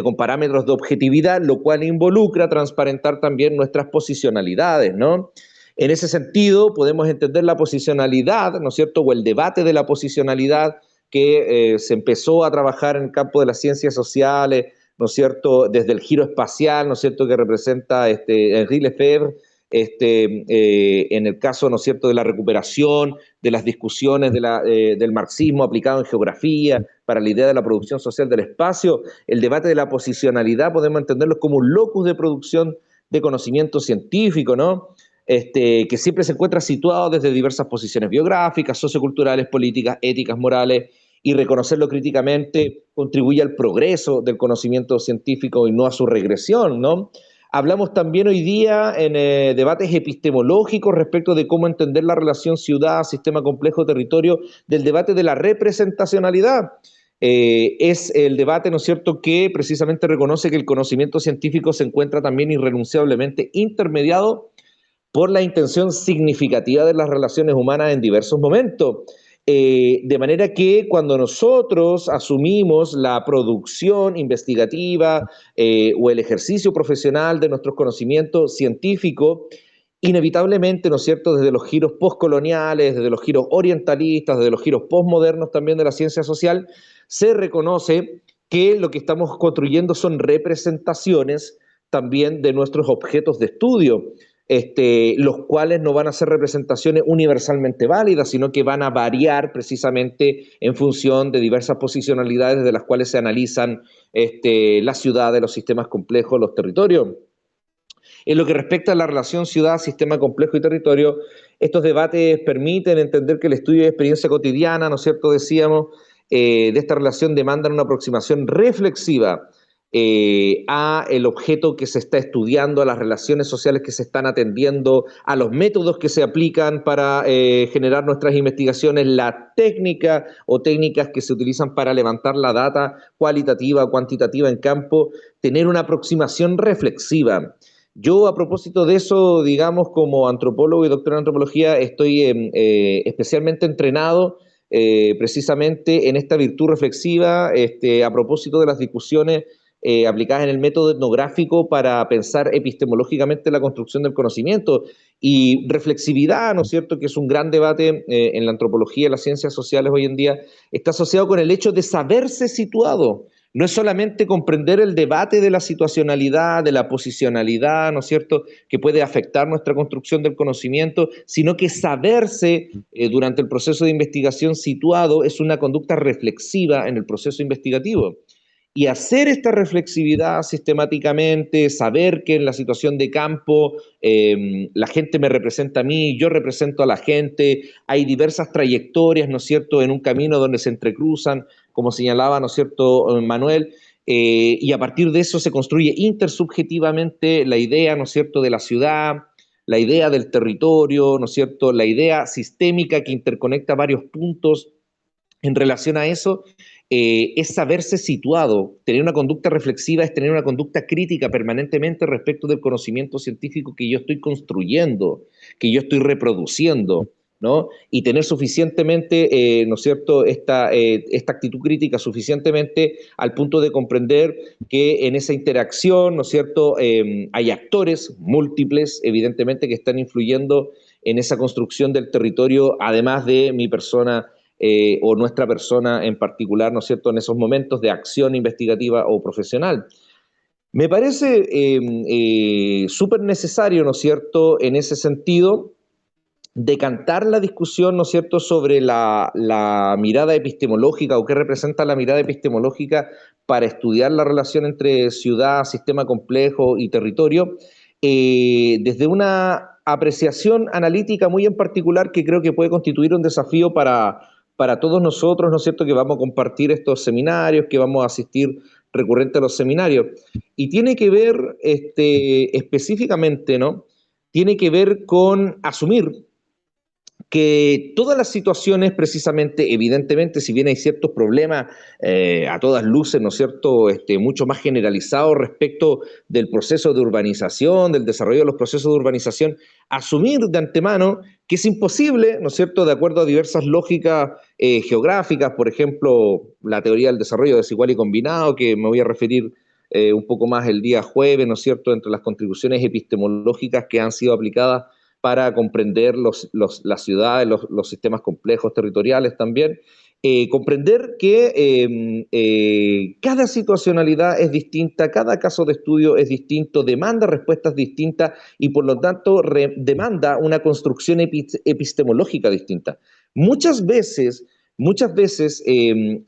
con parámetros de objetividad, lo cual involucra transparentar también nuestras posicionalidades, ¿no? En ese sentido, podemos entender la posicionalidad, ¿no es cierto?, o el debate de la posicionalidad que se empezó a trabajar en el campo de las ciencias sociales, ¿no es cierto?, desde el giro espacial, ¿no es cierto?, que representa Henri Lefebvre, en el caso, ¿no es cierto?, de la recuperación, de las discusiones del marxismo aplicado en geografía, para la idea de la producción social del espacio, el debate de la posicionalidad podemos entenderlo como un locus de producción de conocimiento científico, ¿no?, que siempre se encuentra situado desde diversas posiciones biográficas, socioculturales, políticas, éticas, morales, y reconocerlo críticamente contribuye al progreso del conocimiento científico y no a su regresión, ¿no? Hablamos también hoy día en debates epistemológicos respecto de cómo entender la relación ciudad, sistema complejo, territorio, del debate de la representacionalidad. Es el debate, ¿no es cierto?, que precisamente reconoce que el conocimiento científico se encuentra también irrenunciablemente intermediado por la intención significativa de las relaciones humanas en diversos momentos. De manera que cuando nosotros asumimos la producción investigativa o el ejercicio profesional de nuestros conocimientos científicos, inevitablemente, ¿no es cierto?, desde los giros postcoloniales, desde los giros orientalistas, desde los giros postmodernos también de la ciencia social, se reconoce que lo que estamos construyendo son representaciones también de nuestros objetos de estudio. Los cuales no van a ser representaciones universalmente válidas, sino que van a variar precisamente en función de diversas posicionalidades de las cuales se analizan las ciudades, los sistemas complejos, los territorios. En lo que respecta a la relación ciudad, sistema complejo y territorio, estos debates permiten entender que el estudio de experiencia cotidiana, ¿no es cierto?, decíamos, de esta relación demandan una aproximación reflexiva a el objeto que se está estudiando, a las relaciones sociales que se están atendiendo, a los métodos que se aplican para generar nuestras investigaciones, la técnica o técnicas que se utilizan para levantar la data cualitativa o cuantitativa en campo, tener una aproximación reflexiva. Yo, a propósito de eso, digamos, como antropólogo y doctor en antropología, estoy especialmente entrenado precisamente en esta virtud reflexiva, a propósito de las discusiones aplicadas en el método etnográfico para pensar epistemológicamente la construcción del conocimiento. Y reflexividad, ¿no es cierto?, que es un gran debate en la antropología y las ciencias sociales hoy en día, está asociado con el hecho de saberse situado. No es solamente comprender el debate de la situacionalidad, de la posicionalidad, ¿no es cierto?, que puede afectar nuestra construcción del conocimiento, sino que saberse durante el proceso de investigación situado es una conducta reflexiva en el proceso investigativo. Y hacer esta reflexividad sistemáticamente, saber que en la situación de campo la gente me representa a mí, yo represento a la gente, hay diversas trayectorias, ¿no es cierto?, en un camino donde se entrecruzan, como señalaba, ¿no es cierto?, Manuel, y a partir de eso se construye intersubjetivamente la idea, ¿no es cierto?, de la ciudad, la idea del territorio, ¿no es cierto?, la idea sistémica que interconecta varios puntos. En relación a eso, es saberse situado. Tener una conducta reflexiva es tener una conducta crítica permanentemente respecto del conocimiento científico que yo estoy construyendo, que yo estoy reproduciendo. ¿no? Y tener suficientemente, ¿no es cierto?, esta actitud crítica suficientemente al punto de comprender que en esa interacción, ¿no es cierto?, hay actores múltiples, evidentemente, que están influyendo en esa construcción del territorio, además de mi persona o nuestra persona en particular, ¿no es cierto?, en esos momentos de acción investigativa o profesional. Me parece súper necesario, ¿no es cierto?, en ese sentido, decantar la discusión, ¿no es cierto?, sobre la mirada epistemológica o qué representa la mirada epistemológica para estudiar la relación entre ciudad, sistema complejo y territorio, desde una apreciación analítica muy en particular que creo que puede constituir un desafío para todos nosotros, ¿no es cierto?, que vamos a compartir estos seminarios, que vamos a asistir recurrente a los seminarios. Y tiene que ver específicamente, ¿no?, tiene que ver con asumir que todas las situaciones, precisamente, evidentemente, si bien hay ciertos problemas a todas luces, ¿no es cierto?, mucho más generalizados respecto del proceso de urbanización, del desarrollo de los procesos de urbanización, asumir de antemano que es imposible, ¿no es cierto?, de acuerdo a diversas lógicas geográficas, por ejemplo, la teoría del desarrollo desigual y combinado, que me voy a referir un poco más el día jueves, ¿no es cierto?, entre las contribuciones epistemológicas que han sido aplicadas para comprender las ciudades, los sistemas complejos territoriales también, comprender que cada situacionalidad es distinta, cada caso de estudio es distinto, demanda respuestas distintas y por lo tanto demanda una construcción epistemológica distinta. Muchas veces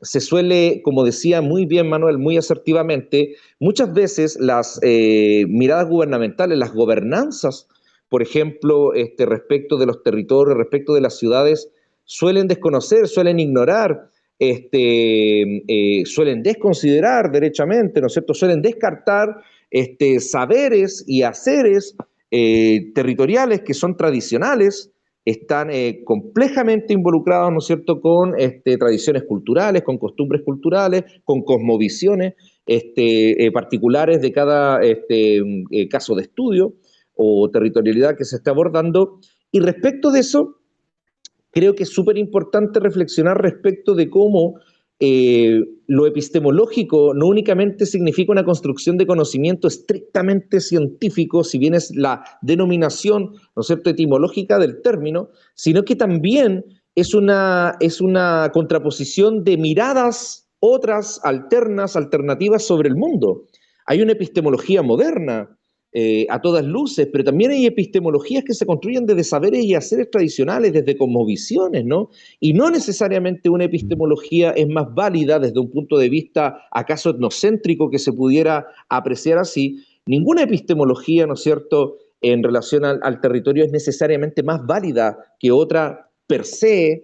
se suele, como decía muy bien Manuel, muy asertivamente, muchas veces las miradas gubernamentales, las gobernanzas, por ejemplo, respecto de los territorios, respecto de las ciudades, suelen desconocer, suelen ignorar, suelen desconsiderar derechamente, ¿no es cierto?, suelen descartar saberes y haceres territoriales que son tradicionales, están complejamente involucrados, ¿no es cierto?, con tradiciones culturales, con costumbres culturales, con cosmovisiones particulares de cada caso de estudio o territorialidad que se está abordando. Y respecto de eso, creo que es súper importante reflexionar respecto de cómo lo epistemológico no únicamente significa una construcción de conocimiento estrictamente científico, si bien es la denominación, ¿no es cierto?, etimológica del término, sino que también es una contraposición de miradas otras, alternativas sobre el mundo. Hay una epistemología moderna, a todas luces, pero también hay epistemologías que se construyen desde saberes y haceres tradicionales, desde cosmovisiones, ¿no? Y no necesariamente una epistemología es más válida desde un punto de vista acaso etnocéntrico que se pudiera apreciar así. Ninguna epistemología, ¿no es cierto?, en relación al territorio es necesariamente más válida que otra per se,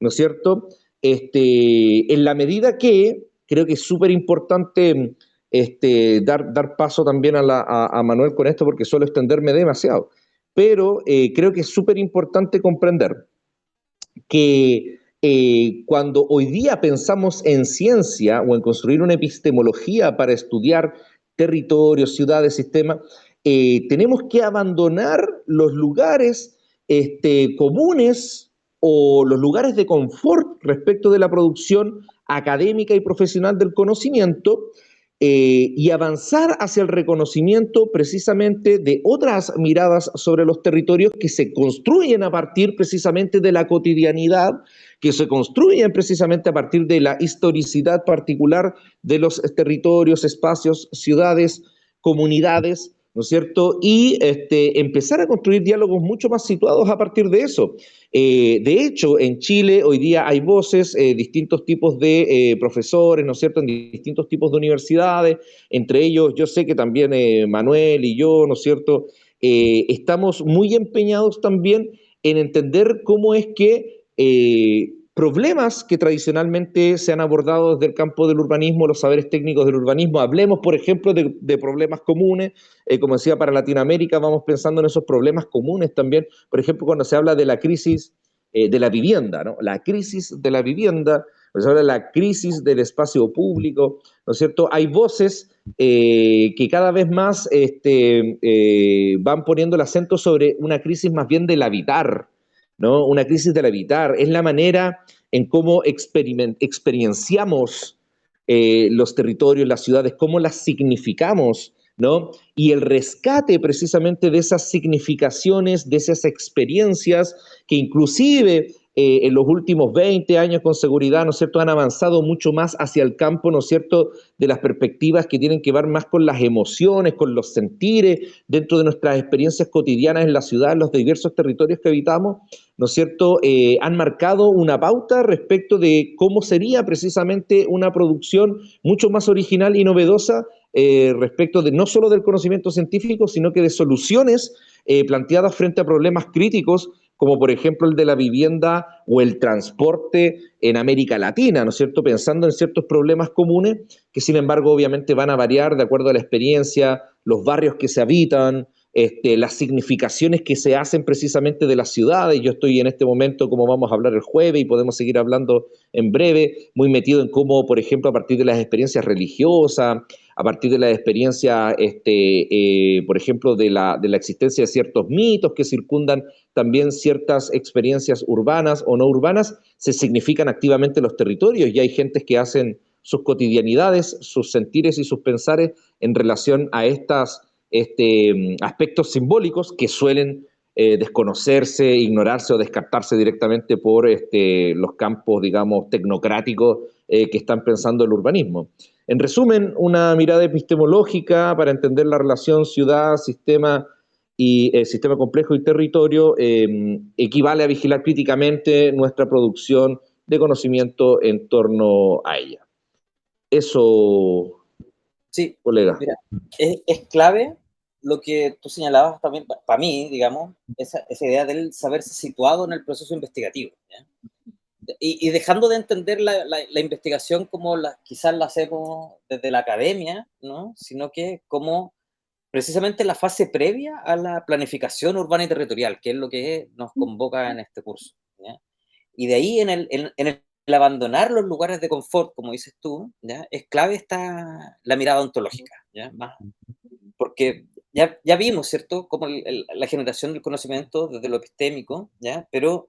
¿no es cierto? En la medida que creo que es súper importante dar paso también a Manuel con esto porque suelo extenderme demasiado. Pero creo que es súper importante comprender que cuando hoy día pensamos en ciencia o en construir una epistemología para estudiar territorios, ciudades, sistemas, tenemos que abandonar los lugares comunes o los lugares de confort respecto de la producción académica y profesional del conocimiento y avanzar hacia el reconocimiento precisamente de otras miradas sobre los territorios que se construyen a partir precisamente de la cotidianidad, que se construyen precisamente a partir de la historicidad particular de los territorios, espacios, ciudades, comunidades, ¿no es cierto? Y empezar a construir diálogos mucho más situados a partir de eso. De hecho, en Chile hoy día hay voces, distintos tipos de profesores, ¿no es cierto?, en distintos tipos de universidades, entre ellos yo sé que también Manuel y yo, ¿no es cierto?, estamos muy empeñados también en entender cómo es que problemas que tradicionalmente se han abordado desde el campo del urbanismo, los saberes técnicos del urbanismo, hablemos, por ejemplo, de problemas comunes, como decía, para Latinoamérica vamos pensando en esos problemas comunes también, por ejemplo, cuando se habla de la crisis de la vivienda, ¿no? La crisis de la vivienda, cuando se habla de la crisis del espacio público, ¿no es cierto? Hay voces que cada vez más van poniendo el acento sobre una crisis más bien del habitar, ¿no? Una crisis del habitar, es la manera en cómo experienciamos los territorios, las ciudades, cómo las significamos, ¿no? Y el rescate precisamente de esas significaciones, de esas experiencias que inclusive en los últimos 20 años con seguridad, ¿no es cierto?, han avanzado mucho más hacia el campo, ¿no es cierto?, de las perspectivas que tienen que ver más con las emociones, con los sentires, dentro de nuestras experiencias cotidianas en la ciudad, en los diversos territorios que habitamos, ¿no es cierto?, han marcado una pauta respecto de cómo sería precisamente una producción mucho más original y novedosa respecto de no solo del conocimiento científico, sino que de soluciones planteadas frente a problemas críticos, como por ejemplo el de la vivienda o el transporte en América Latina, ¿no es cierto?, pensando en ciertos problemas comunes que sin embargo obviamente van a variar de acuerdo a la experiencia, los barrios que se habitan, las significaciones que se hacen precisamente de las ciudades. Yo estoy en este momento, como vamos a hablar el jueves y podemos seguir hablando en breve, muy metido en cómo, por ejemplo, a partir de las experiencias religiosas, a partir de la experiencia, por ejemplo, de la existencia de ciertos mitos que circundan también ciertas experiencias urbanas o no urbanas, se significan activamente los territorios y hay gentes que hacen sus cotidianidades, sus sentires y sus pensares en relación a estas aspectos simbólicos que suelen desconocerse, ignorarse o descartarse directamente por los campos, digamos, tecnocráticos que están pensando el urbanismo. En resumen, una mirada epistemológica para entender la relación ciudad-sistema y sistema complejo y territorio equivale a vigilar críticamente nuestra producción de conocimiento en torno a ella. Eso,
Sí,
colega.
mira, es clave lo que tú señalabas también, para mí, digamos, esa idea del saberse situado en el proceso investigativo, ¿ya? Y dejando de entender la investigación como quizás la hacemos desde la academia, ¿no? Sino que como precisamente la fase previa a la planificación urbana y territorial, que es lo que nos convoca en este curso, ¿ya? Y de ahí en el abandonar los lugares de confort, como dices tú, ¿ya? Es clave la mirada ontológica, ¿ya? Porque ya vimos, ¿cierto?, como la generación del conocimiento desde lo epistémico, ¿ya? Pero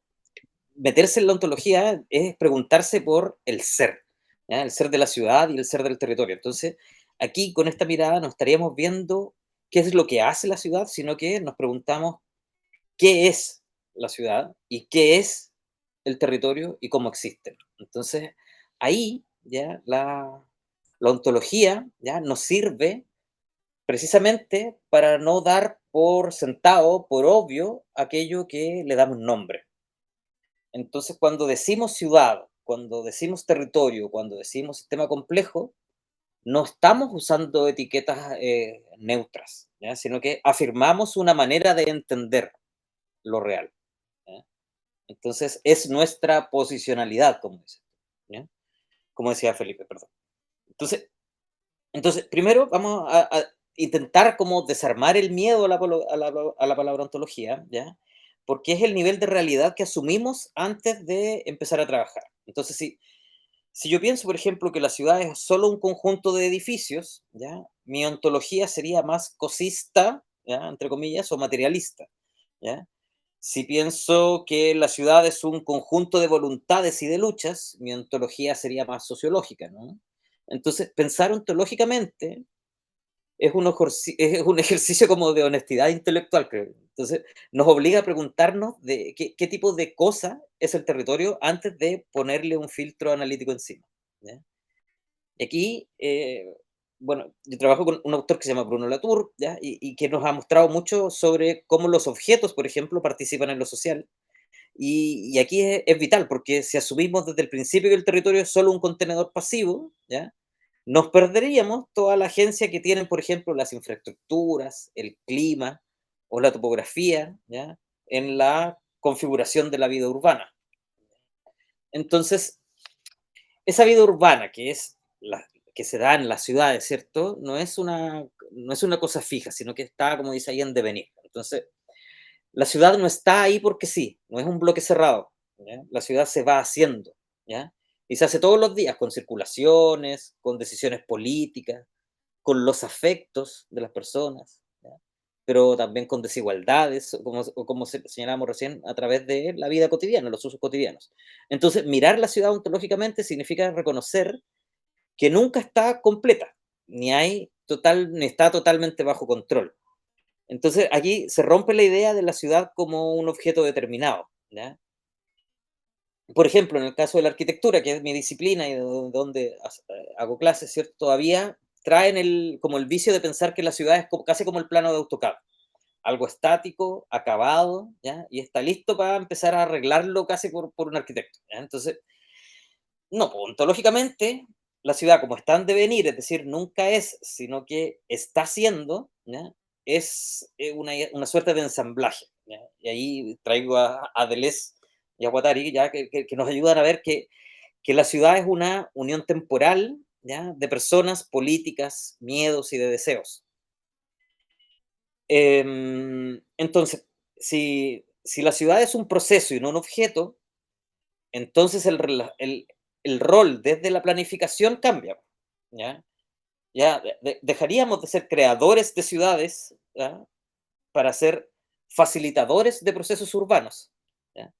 meterse en la ontología es preguntarse por el ser, ¿ya? El ser de la ciudad y el ser del territorio. Entonces, aquí con esta mirada no estaríamos viendo qué es lo que hace la ciudad, sino que nos preguntamos qué es la ciudad y qué es el territorio y cómo existen. Entonces, ahí ya la ontología ya nos sirve precisamente para no dar por sentado, por obvio, aquello que le damos nombre. Entonces, cuando decimos ciudad, cuando decimos territorio, cuando decimos sistema complejo, no estamos usando etiquetas neutras, ¿ya? Sino que afirmamos una manera de entender lo real, ¿ya? Entonces, es nuestra posicionalidad, como dice, ¿ya? Como decía Felipe, perdón. Entonces, primero vamos a intentar como desarmar el miedo a la palabra ontología, ¿ya? Porque es el nivel de realidad que asumimos antes de empezar a trabajar. Entonces, si yo pienso, por ejemplo, que la ciudad es solo un conjunto de edificios, ¿ya? Mi ontología sería más cosista, ¿ya?, entre comillas, o materialista, ¿ya? Si pienso que la ciudad es un conjunto de voluntades y de luchas, mi ontología sería más sociológica, ¿no? Entonces, pensar ontológicamente es un ejercicio como de honestidad intelectual, creo. Entonces, nos obliga a preguntarnos de qué tipo de cosa es el territorio antes de ponerle un filtro analítico encima, ¿ya? Y aquí, bueno, yo trabajo con un autor que se llama Bruno Latour, ¿ya? Y que nos ha mostrado mucho sobre cómo los objetos, por ejemplo, participan en lo social. Y aquí es vital, porque si asumimos desde el principio que el territorio es solo un contenedor pasivo, ¿ya?, nos perderíamos toda la agencia que tienen, por ejemplo, las infraestructuras, el clima o la topografía, ¿ya?, en la configuración de la vida urbana. Entonces, esa vida urbana que se da en las ciudades, ¿cierto? No es una cosa fija, sino que está, como dice ahí, en devenir. Entonces, la ciudad no está ahí porque sí, no es un bloque cerrado, ¿ya? La ciudad se va haciendo, ¿ya? Y se hace todos los días con circulaciones, con decisiones políticas, con los afectos de las personas, ¿ya? pero también con desigualdades, o como señalábamos recién, a través de la vida cotidiana, los usos cotidianos. Entonces, mirar la ciudad ontológicamente significa reconocer que nunca está completa, ni está totalmente bajo control. Entonces, aquí se rompe la idea de la ciudad como un objeto determinado, ¿ya? Por ejemplo, en el caso de la arquitectura, que es mi disciplina y de donde hago clases, ¿cierto? Todavía traen como el vicio de pensar que la ciudad es casi como el plano de AutoCAD, algo estático, acabado, ¿ya? Y está listo para empezar a arreglarlo casi por un arquitecto, ¿ya? Entonces, no, pues, ontológicamente, la ciudad como está en devenir, es decir, nunca es, sino que está siendo, ¿ya? Es una suerte de ensamblaje, ¿ya? Y ahí traigo a Deleuze y a Guattari, ya que nos ayudan a ver que la ciudad es una unión temporal, ¿ya? De personas, políticas, miedos y de deseos. Entonces, si la ciudad es un proceso y no un objeto, entonces el rol desde la planificación cambia, ¿ya? Ya dejaríamos de ser creadores de ciudades, ¿ya? Para ser facilitadores de procesos urbanos, ¿ya?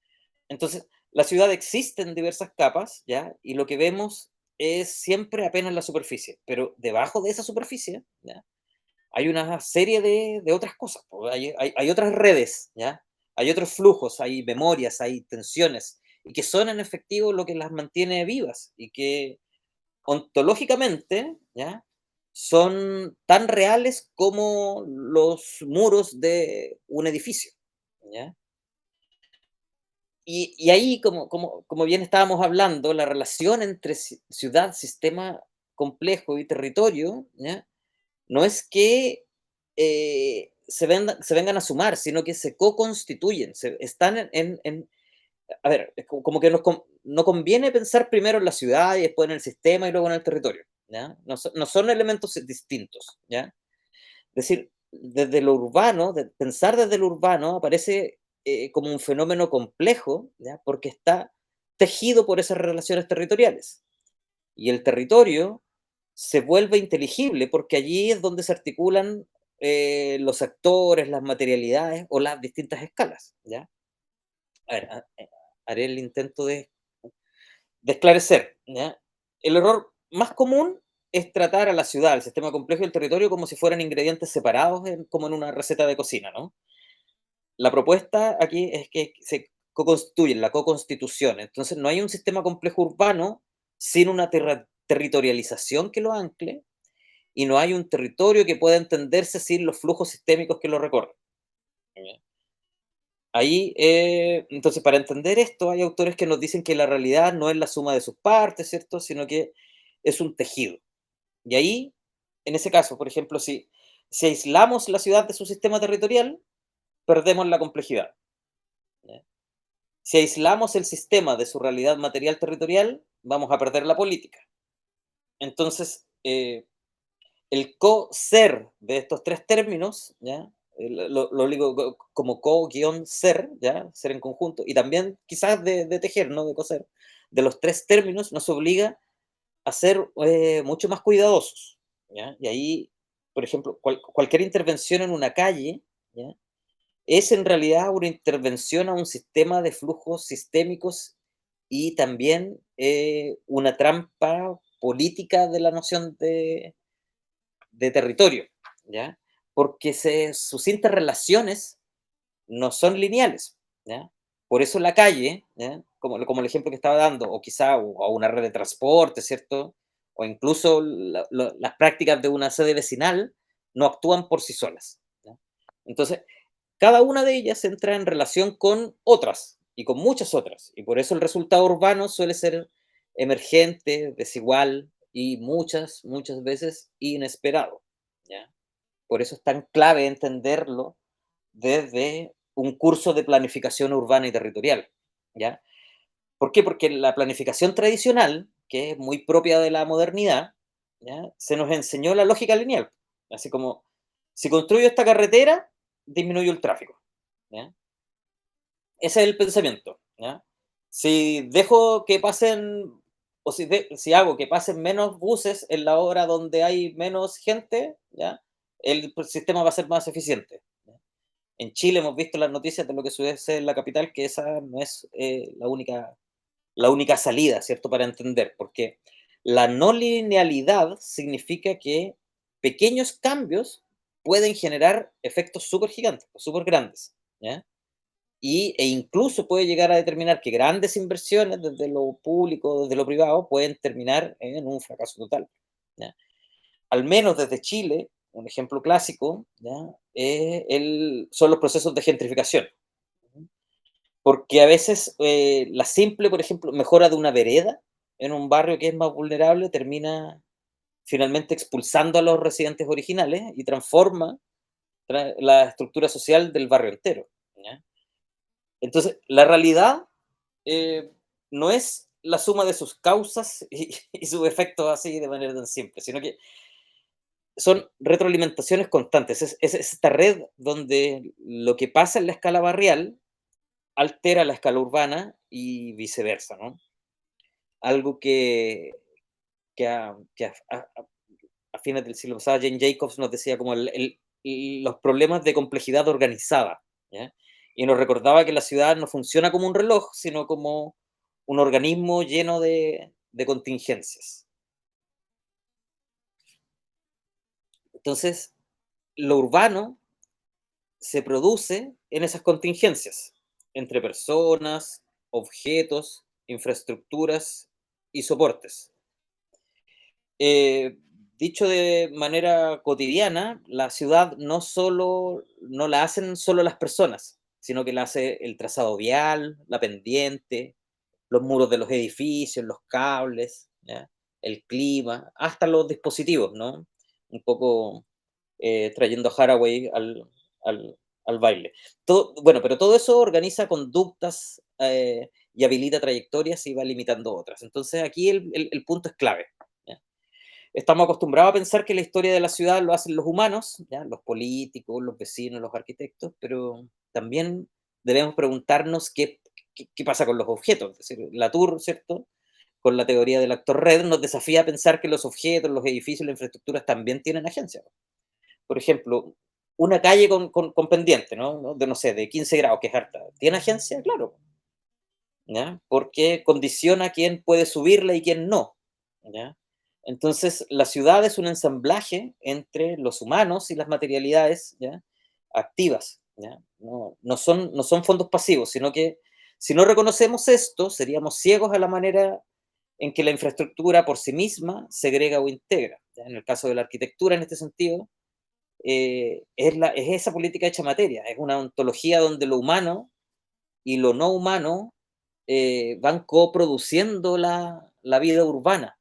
Entonces, la ciudad existe en diversas capas, ¿ya? Y lo que vemos es siempre apenas la superficie, pero debajo de esa superficie, ¿ya? Hay una serie de otras cosas, po, hay otras redes, ¿ya? Hay otros flujos, hay memorias, hay tensiones, y que son en efectivo lo que las mantiene vivas, y que ontológicamente, ¿ya? Son tan reales como los muros de un edificio, ¿ya? Y ahí, como bien estábamos hablando, la relación entre ciudad, sistema complejo y territorio, ¿ya? No es que se vengan a sumar, sino que se co-constituyen, están a ver, es como que no conviene pensar primero en la ciudad y después en el sistema y luego en el territorio, ¿ya? No son elementos distintos, ¿ya? Es decir, desde lo urbano, pensar desde lo urbano aparece como un fenómeno complejo, ¿ya? Porque está tejido por esas relaciones territoriales. Y el territorio se vuelve inteligible porque allí es donde se articulan los actores, las materialidades o las distintas escalas, ¿ya? A ver, haré el intento de esclarecer, ¿ya? El error más común es tratar a la ciudad, al sistema complejo y el territorio como si fueran ingredientes separados, como en una receta de cocina, ¿no? La propuesta aquí es que se co-constituyen, la co-constitución. Entonces, no hay un sistema complejo urbano sin una territorialización que lo ancle, y no hay un territorio que pueda entenderse sin los flujos sistémicos que lo recorren. ¿Ya? Ahí, entonces, para entender esto, hay autores que nos dicen que la realidad no es la suma de sus partes, ¿cierto? Sino que es un tejido. Y ahí, en ese caso, por ejemplo, si aislamos la ciudad de su sistema territorial, perdemos la complejidad. ¿Ya? Si aislamos el sistema de su realidad material territorial, vamos a perder la política. Entonces, el co-ser de estos tres términos, ¿ya? Lo digo como co-ser, ¿ya? Ser en conjunto, y también quizás de tejer, no de coser, de los tres términos nos obliga a ser mucho más cuidadosos, ¿ya? Y ahí, por ejemplo, cualquier intervención en una calle, ¿ya? Es en realidad una intervención a un sistema de flujos sistémicos y también una trampa política de la noción de territorio, ¿ya? Porque sus interrelaciones no son lineales, ¿ya? Por eso la calle, ¿ya? Como el ejemplo que estaba dando, o quizá o una red de transporte, ¿cierto? O incluso las prácticas de una sede vecinal no actúan por sí solas, ¿ya? Entonces, cada una de ellas entra en relación con otras y con muchas otras, y por eso el resultado urbano suele ser emergente, desigual y muchas veces inesperado, ¿ya? Por eso es tan clave entenderlo desde un curso de planificación urbana y territorial, ¿ya? ¿Por qué? Porque la planificación tradicional, que es muy propia de la modernidad, ¿ya? Se nos enseñó la lógica lineal, así como, si construyo esta carretera, disminuyo el tráfico, ¿ya? Ese es el pensamiento, ¿ya? Si dejo que pasen, o si hago que pasen menos buses en la hora donde hay menos gente, ¿ya? El sistema va a ser más eficiente. En Chile hemos visto las noticias de lo que sucede en la capital, que esa no es la única salida, ¿cierto? Para entender, porque la no linealidad significa que pequeños cambios pueden generar efectos súper gigantes, súper grandes, ¿ya? E incluso puede llegar a determinar que grandes inversiones desde lo público, desde lo privado, pueden terminar en un fracaso total, ¿ya? Al menos desde Chile, un ejemplo clásico, ¿ya? Son los procesos de gentrificación. Porque a veces la simple, por ejemplo, mejora de una vereda en un barrio que es más vulnerable termina finalmente expulsando a los residentes originales y transforma la estructura social del barrio entero, ¿ya? Entonces, la realidad eh, no es la suma de sus causas y sus efectos así de manera tan simple, sino que son retroalimentaciones constantes. Es esta red donde lo que pasa en la escala barrial altera la escala urbana y viceversa, ¿no? Algo que a fines del siglo pasado Jane Jacobs nos decía como los problemas de complejidad organizada, ¿ya? Y nos recordaba que la ciudad no funciona como un reloj, sino como un organismo lleno de contingencias. Entonces, lo urbano se produce en esas contingencias, entre personas, objetos, infraestructuras y soportes. Eh, Dicho de manera cotidiana, la ciudad no la hacen solo las personas, sino que la hace el trazado vial, la pendiente, los muros de los edificios, los cables, ¿ya? El clima, hasta los dispositivos, ¿no? Un poco trayendo a Haraway al, al baile. Bueno, pero todo eso organiza conductas y habilita trayectorias y va limitando otras. Entonces aquí el punto es clave. ¿Ya? Estamos acostumbrados a pensar que la historia de la ciudad lo hacen los humanos, ¿ya? Los políticos, los vecinos, los arquitectos, pero también debemos preguntarnos qué pasa con los objetos. Es decir, Latour, ¿cierto? Con la teoría del actor red, nos desafía a pensar que los objetos, los edificios, las infraestructuras también tienen agencia. Por ejemplo, una calle con pendiente, ¿no? De, no sé, de 15 grados, que es harta. ¿Tiene agencia? Claro, ¿ya? Porque condiciona quién puede subirla y quién no, ¿ya? Entonces, la ciudad es un ensamblaje entre los humanos y las materialidades, ¿ya? Activas, ¿ya? No son fondos pasivos, sino que si no reconocemos esto, seríamos ciegos a la manera en que la infraestructura por sí misma segrega o integra, ¿ya? En el caso de la arquitectura, en este sentido, es esa política hecha materia, es una ontología donde lo humano y lo no humano van coproduciendo la vida urbana.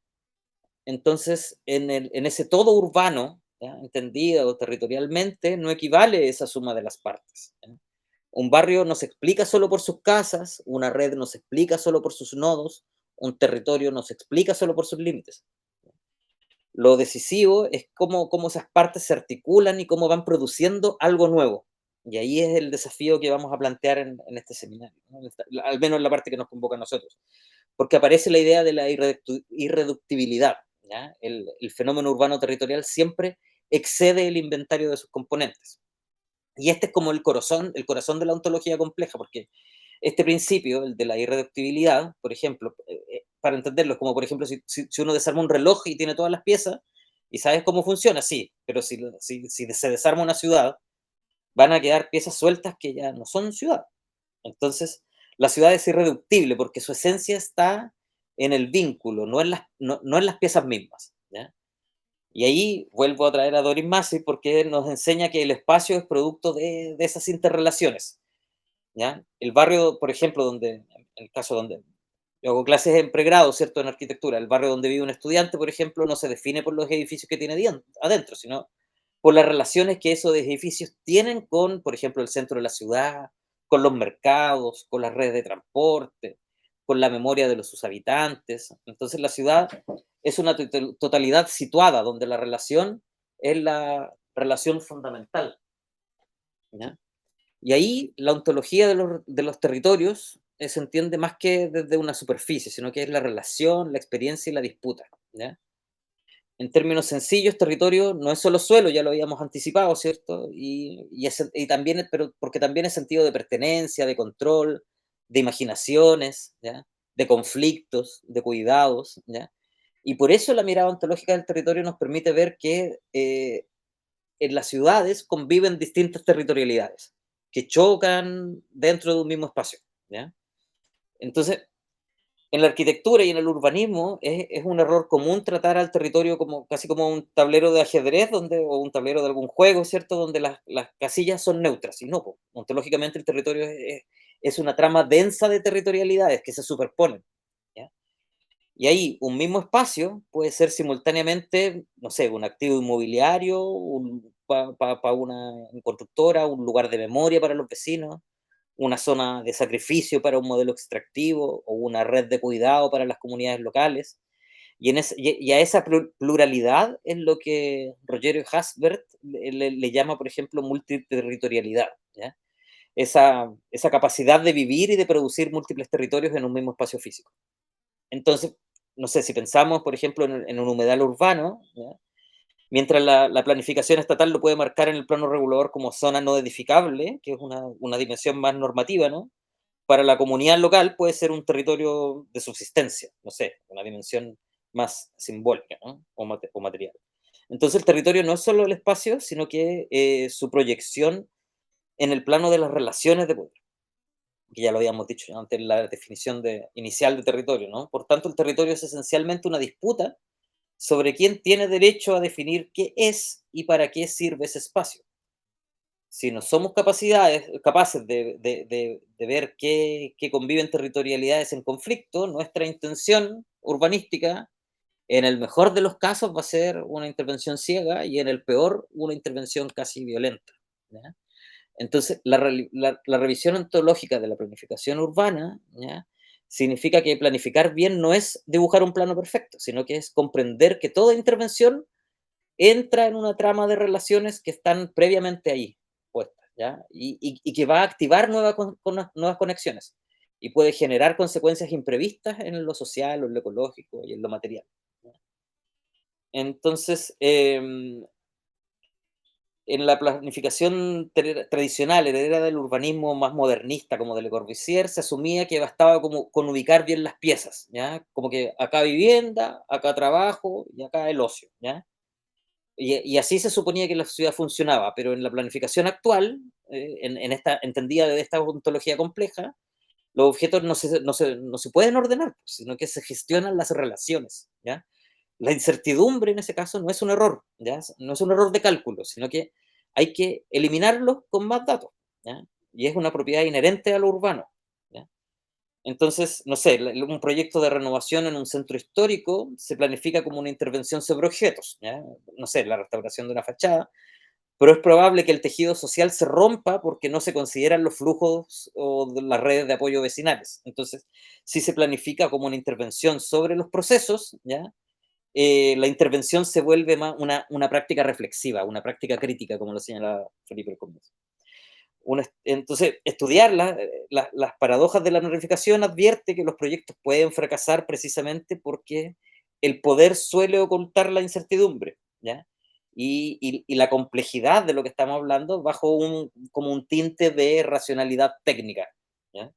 Entonces, en ese todo urbano, ¿ya? Entendido territorialmente, no equivale esa suma de las partes, ¿ya? Un barrio no se explica solo por sus casas, una red no se explica solo por sus nodos, un territorio no se explica solo por sus límites. Lo decisivo es cómo esas partes se articulan y cómo van produciendo algo nuevo. Y ahí es el desafío que vamos a plantear en este seminario, ¿no? Al menos en la parte que nos convoca a nosotros. Porque aparece la idea de la irreductibilidad, ¿ya? El fenómeno urbano territorial siempre excede el inventario de sus componentes. Y este es como el corazón de la ontología compleja, porque este principio, el de la irreductibilidad, por ejemplo, para entenderlo, es como por ejemplo, si uno desarma un reloj y tiene todas las piezas, y sabes cómo funciona, sí, pero si se desarma una ciudad, van a quedar piezas sueltas que ya no son ciudad. Entonces, la ciudad es irreductible porque su esencia está en el vínculo, no en las piezas mismas, ¿ya? Y ahí vuelvo a traer a Doris Massey porque nos enseña que el espacio es producto de esas interrelaciones, ¿ya? El barrio, por ejemplo, en el caso donde yo hago clases en pregrado, ¿cierto? En arquitectura, el barrio donde vive un estudiante, por ejemplo, no se define por los edificios que tiene adentro, sino por las relaciones que esos edificios tienen con, por ejemplo, el centro de la ciudad, con los mercados, con las redes de transporte, con la memoria de sus habitantes. Entonces, la ciudad es una totalidad situada, donde la relación es la relación fundamental, ¿ya? Y ahí la ontología de los territorios se entiende más que desde una superficie, sino que es la relación, la experiencia y la disputa, ¿ya? En términos sencillos, territorio no es solo suelo, ya lo habíamos anticipado, ¿cierto? Y también, pero porque también es sentido de pertenencia, de control, de imaginaciones, ¿ya? De conflictos, de cuidados, ¿ya? Y por eso la mirada ontológica del territorio nos permite ver que en las ciudades conviven distintas territorialidades que chocan dentro de un mismo espacio, ¿ya? Entonces, en la arquitectura y en el urbanismo es un error común tratar al territorio como casi como un tablero de ajedrez o un tablero de algún juego, ¿cierto? Donde las casillas son neutras. Y no, po. Ontológicamente el territorio es una trama densa de territorialidades que se superponen, ¿ya? Y ahí un mismo espacio puede ser simultáneamente, no sé, un activo inmobiliario, para una constructora, un lugar de memoria para los vecinos, una zona de sacrificio para un modelo extractivo o una red de cuidado para las comunidades locales. Y a esa pluralidad es lo que Rogerio Hasbert le llama, por ejemplo, multiterritorialidad, ¿ya? Esa capacidad de vivir y de producir múltiples territorios en un mismo espacio físico. Entonces, no sé, si pensamos, por ejemplo, en un humedal urbano, ¿ya? Mientras la planificación estatal lo puede marcar en el plano regulador como zona no edificable, que es una dimensión más normativa, ¿no? Para la comunidad local puede ser un territorio de subsistencia, no sé, una dimensión más simbólica, ¿no? O material. Entonces el territorio no es solo el espacio, sino que su proyección en el plano de las relaciones de poder, que ya lo habíamos dicho antes en la definición inicial de territorio, ¿no? Por tanto, el territorio es esencialmente una disputa sobre quién tiene derecho a definir qué es y para qué sirve ese espacio. Si no somos capaces de ver que conviven territorialidades en conflicto, nuestra intención urbanística, en el mejor de los casos, va a ser una intervención ciega y en el peor, una intervención casi violenta, ¿ya? Entonces, la revisión ontológica de la planificación urbana, ¿ya? Significa que planificar bien no es dibujar un plano perfecto, sino que es comprender que toda intervención entra en una trama de relaciones que están previamente ahí puestas, ¿ya? Y que va a activar nuevas conexiones y puede generar consecuencias imprevistas en lo social, o en lo ecológico y en lo material, ¿ya? Entonces, en la planificación tradicional, heredera del urbanismo más modernista, como de Le Corbusier, se asumía que bastaba como con ubicar bien las piezas, ¿ya? Como que acá vivienda, acá trabajo y acá el ocio, ¿ya? Y así se suponía que la ciudad funcionaba, pero en la planificación actual, en esta, entendida de esta ontología compleja, los objetos no se pueden ordenar, pues, sino que se gestionan las relaciones, ¿ya? La incertidumbre en ese caso no es un error, ¿ya? No es un error de cálculo, sino que hay que eliminarlo con más datos, ¿ya? Y es una propiedad inherente a lo urbano, ¿ya? Entonces, no sé, un proyecto de renovación en un centro histórico se planifica como una intervención sobre objetos, ¿ya? No sé, la restauración de una fachada, pero es probable que el tejido social se rompa porque no se consideran los flujos o las redes de apoyo vecinales. Entonces, si se planifica como una intervención sobre los procesos, ¿ya? La intervención se vuelve más una práctica reflexiva, una práctica crítica, como lo señala Felipe Comienzo. Entonces, estudiar las paradojas de la notificación advierte que los proyectos pueden fracasar precisamente porque el poder suele ocultar la incertidumbre, ¿ya? Y la complejidad de lo que estamos hablando bajo como un tinte de racionalidad técnica, ¿ya?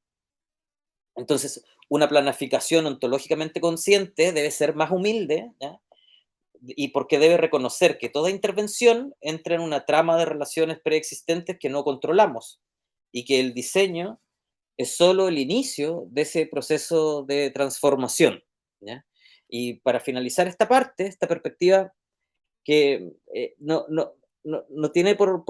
Entonces, una planificación ontológicamente consciente debe ser más humilde, ¿ya? Y porque debe reconocer que toda intervención entra en una trama de relaciones preexistentes que no controlamos y que el diseño es solo el inicio de ese proceso de transformación, ¿ya? Y para finalizar esta parte, esta perspectiva que no tiene por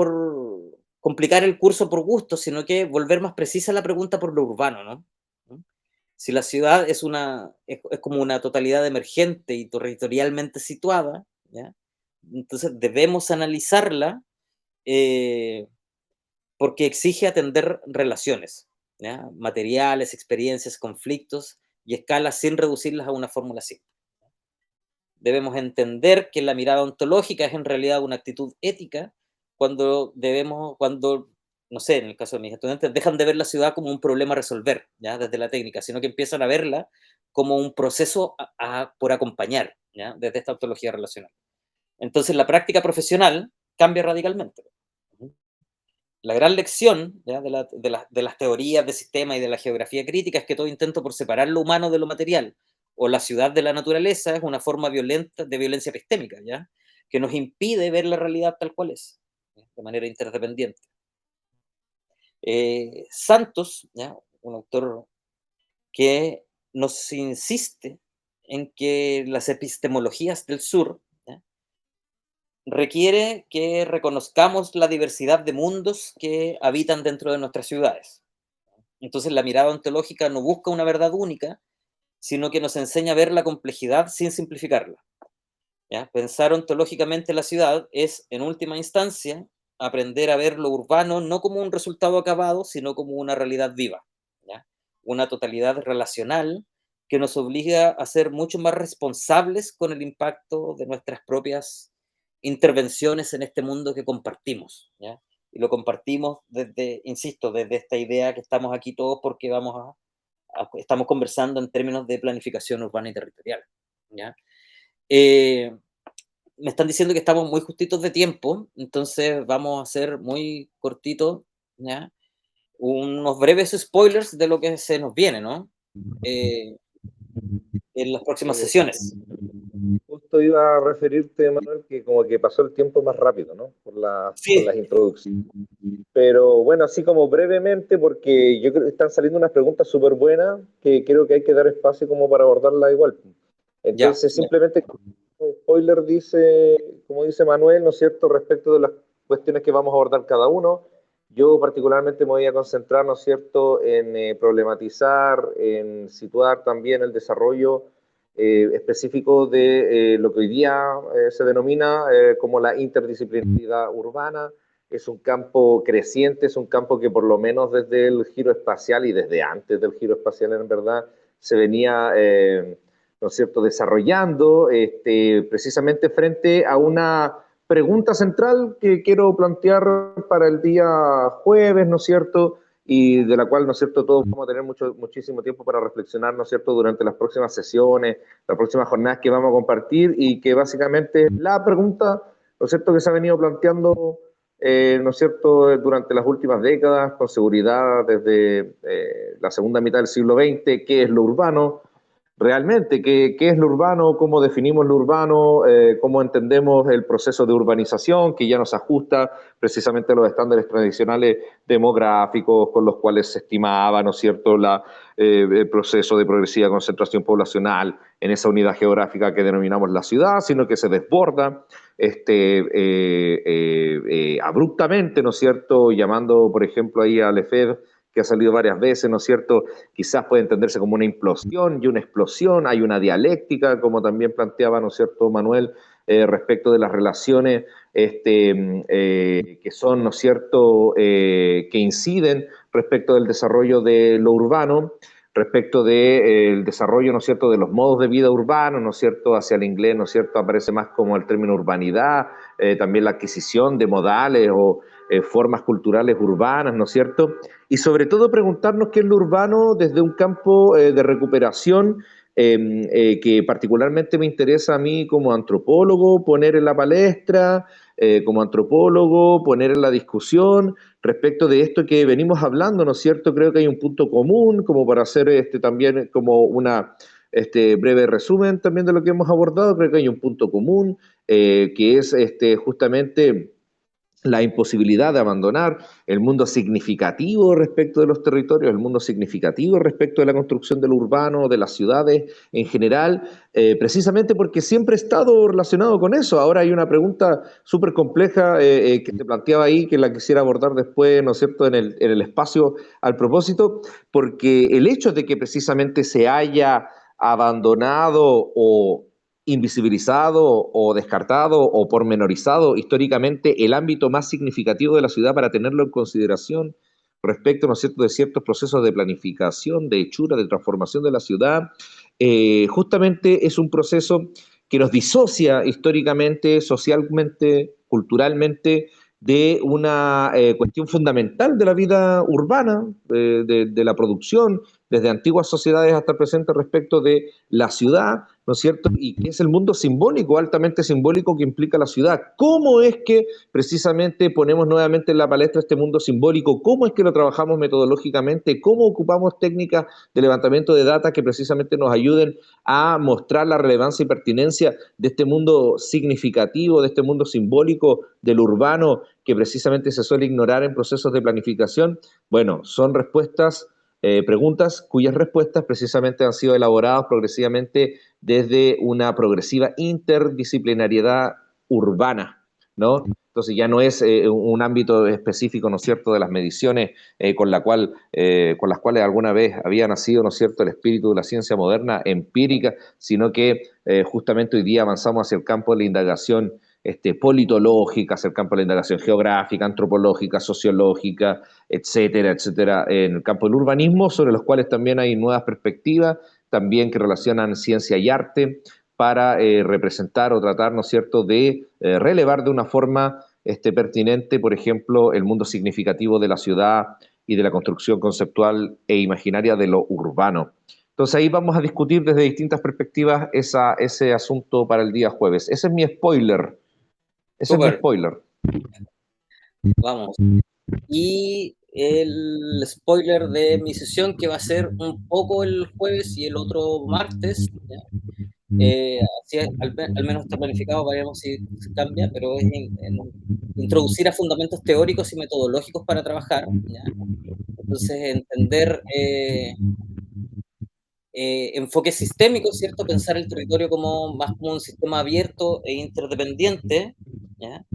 complicar el curso por gusto, sino que volver más precisa la pregunta por lo urbano, ¿no? ¿Mm? Si la ciudad es como una totalidad emergente y territorialmente situada, ¿ya? Entonces debemos analizarla eh, porque exige atender relaciones, ¿ya? Materiales, experiencias, conflictos y escalas sin reducirlas a una fórmula simple. Debemos entender que la mirada ontológica es en realidad una actitud ética cuando, no sé, en el caso de mis estudiantes, dejan de ver la ciudad como un problema a resolver, ¿ya? Desde la técnica, sino que empiezan a verla como un proceso por acompañar, ¿ya? Desde esta ontología relacional. Entonces la práctica profesional cambia radicalmente. La gran lección, ¿ya? De las teorías de sistema y de la geografía crítica es que todo intento por separar lo humano de lo material o la ciudad de la naturaleza es una forma violenta de violencia epistémica, ¿ya? Que nos impide ver la realidad tal cual es, ¿ya? De manera interdependiente. Santos, ¿ya? Un autor que nos insiste en que las epistemologías del sur, ¿ya? Requiere que reconozcamos la diversidad de mundos que habitan dentro de nuestras ciudades. Entonces la mirada ontológica no busca una verdad única, sino que nos enseña a ver la complejidad sin simplificarla. ¿Ya? Pensar ontológicamente la ciudad es, en última instancia, aprender a ver lo urbano no como un resultado acabado, sino como una realidad viva, ¿ya? Una totalidad relacional que nos obliga a ser mucho más responsables con el impacto de nuestras propias intervenciones en este mundo que compartimos, ¿ya? Y lo compartimos desde, insisto, desde esta idea que estamos aquí todos porque estamos conversando en términos de planificación urbana y territorial, ¿ya? Eh, Me están diciendo que estamos muy justitos de tiempo, entonces vamos a hacer muy cortito, ¿ya? Unos breves spoilers de lo que se nos viene, ¿no? Eh, en las próximas
Eh,
sesiones.
Justo iba a referirte, Manuel, que como que pasó el tiempo más rápido, ¿no? Por
Sí,
las introducciones. Pero bueno, así como brevemente, porque yo creo que están saliendo unas preguntas súper buenas que creo que hay que dar espacio como para abordarla igual.
ya,
Entonces,
ya,
simplemente, spoiler dice, como dice Manuel, ¿no es cierto?, respecto de las cuestiones que vamos a abordar cada uno. Yo particularmente me voy a concentrar, ¿no es cierto?, en problematizar, en situar también el desarrollo específico de lo que hoy día se denomina como la interdisciplinaridad urbana. Es un campo creciente, es un campo que por lo menos desde el giro espacial y desde antes del giro espacial en verdad se venía, ¿no es cierto?, desarrollando precisamente frente a una pregunta central que quiero plantear para el día jueves, ¿no es cierto?, y de la cual, ¿no es cierto?, todos vamos a tener muchísimo tiempo para reflexionar, ¿no es cierto?, durante las próximas sesiones, las próximas jornadas que vamos a compartir y que básicamente la pregunta, ¿no es cierto?, que se ha venido planteando, ¿no es cierto?, durante las últimas décadas, con seguridad desde la segunda mitad del siglo XX, ¿qué es lo urbano? Realmente, ¿qué es lo urbano? ¿Cómo definimos lo urbano? ¿Cómo entendemos el proceso de urbanización que ya nos ajusta precisamente a los estándares tradicionales demográficos con los cuales se estimaba, ¿no es cierto?, el proceso de progresiva concentración poblacional en esa unidad geográfica que denominamos la ciudad, sino que se desborda abruptamente, ¿no es cierto?, llamando, por ejemplo, ahí a Lefebvre, que ha salido varias veces, ¿no es cierto? Quizás puede entenderse como una implosión y una explosión, hay una dialéctica, como también planteaba, ¿no es cierto?, Manuel, respecto de las relaciones que son, ¿no es cierto?, que inciden respecto del desarrollo de lo urbano, respecto del desarrollo, ¿no es cierto?, de los modos de vida urbanos, ¿no es cierto?, hacia el inglés, ¿no es cierto?, aparece más como el término urbanidad, también la adquisición de modales o formas culturales urbanas, ¿no es cierto?, y sobre todo preguntarnos qué es lo urbano desde un campo de recuperación que particularmente me interesa a mí como antropólogo poner en la palestra, como antropólogo poner en la discusión respecto de esto que venimos hablando, ¿no es cierto? Creo que hay un punto común como para hacer también como una breve resumen también de lo que hemos abordado, creo que hay un punto común que es justamente la imposibilidad de abandonar el mundo significativo respecto de los territorios, el mundo significativo respecto de la construcción de lo urbano, de las ciudades en general, precisamente porque siempre he estado relacionado con eso. Ahora hay una pregunta súper compleja que te planteaba ahí, que la quisiera abordar después, ¿no es cierto?, en el espacio al propósito, porque el hecho de que precisamente se haya abandonado o invisibilizado o descartado o pormenorizado históricamente el ámbito más significativo de la ciudad para tenerlo en consideración respecto, ¿no es cierto?, de ciertos procesos de planificación, de hechura, de transformación de la ciudad, justamente es un proceso que nos disocia históricamente, socialmente, culturalmente, de una cuestión fundamental de la vida urbana, de la producción, desde antiguas sociedades hasta el presente respecto de la ciudad, ¿no es cierto? Y que es el mundo simbólico, altamente simbólico que implica la ciudad. ¿Cómo es que precisamente ponemos nuevamente en la palestra este mundo simbólico? ¿Cómo es que lo trabajamos metodológicamente? ¿Cómo ocupamos técnicas de levantamiento de data que precisamente nos ayuden a mostrar la relevancia y pertinencia de este mundo significativo, de este mundo simbólico, del urbano, que precisamente se suele ignorar en procesos de planificación? Bueno, son preguntas cuyas respuestas precisamente han sido elaboradas progresivamente desde una progresiva interdisciplinariedad urbana, ¿no? Entonces ya no es un ámbito específico, ¿no es cierto?, de las mediciones con las cuales alguna vez había nacido, ¿no es cierto?, el espíritu de la ciencia moderna empírica, sino que justamente hoy día avanzamos hacia el campo de la indagación politológica, hacia el campo de la indagación geográfica, antropológica, sociológica, etcétera, etcétera, en el campo del urbanismo, sobre los cuales también hay nuevas perspectivas, también que relacionan ciencia y arte, para representar o tratar, ¿no es cierto?, de relevar de una forma pertinente, por ejemplo, el mundo significativo de la ciudad y de la construcción conceptual e imaginaria de lo urbano. Entonces ahí vamos a discutir desde distintas perspectivas ese asunto para el día jueves. Ese es mi spoiler. Ese es mi
Súper,
spoiler.
vamos. Y el spoiler de mi sesión, que va a ser un poco el jueves y el otro martes, ¿ya? Así al menos está planificado, veremos si se cambia, pero es introducir a fundamentos teóricos y metodológicos para trabajar, ¿ya? Entonces, entender enfoques sistémicos, ¿cierto? Pensar el territorio más como un sistema abierto e interdependiente, ¿ya?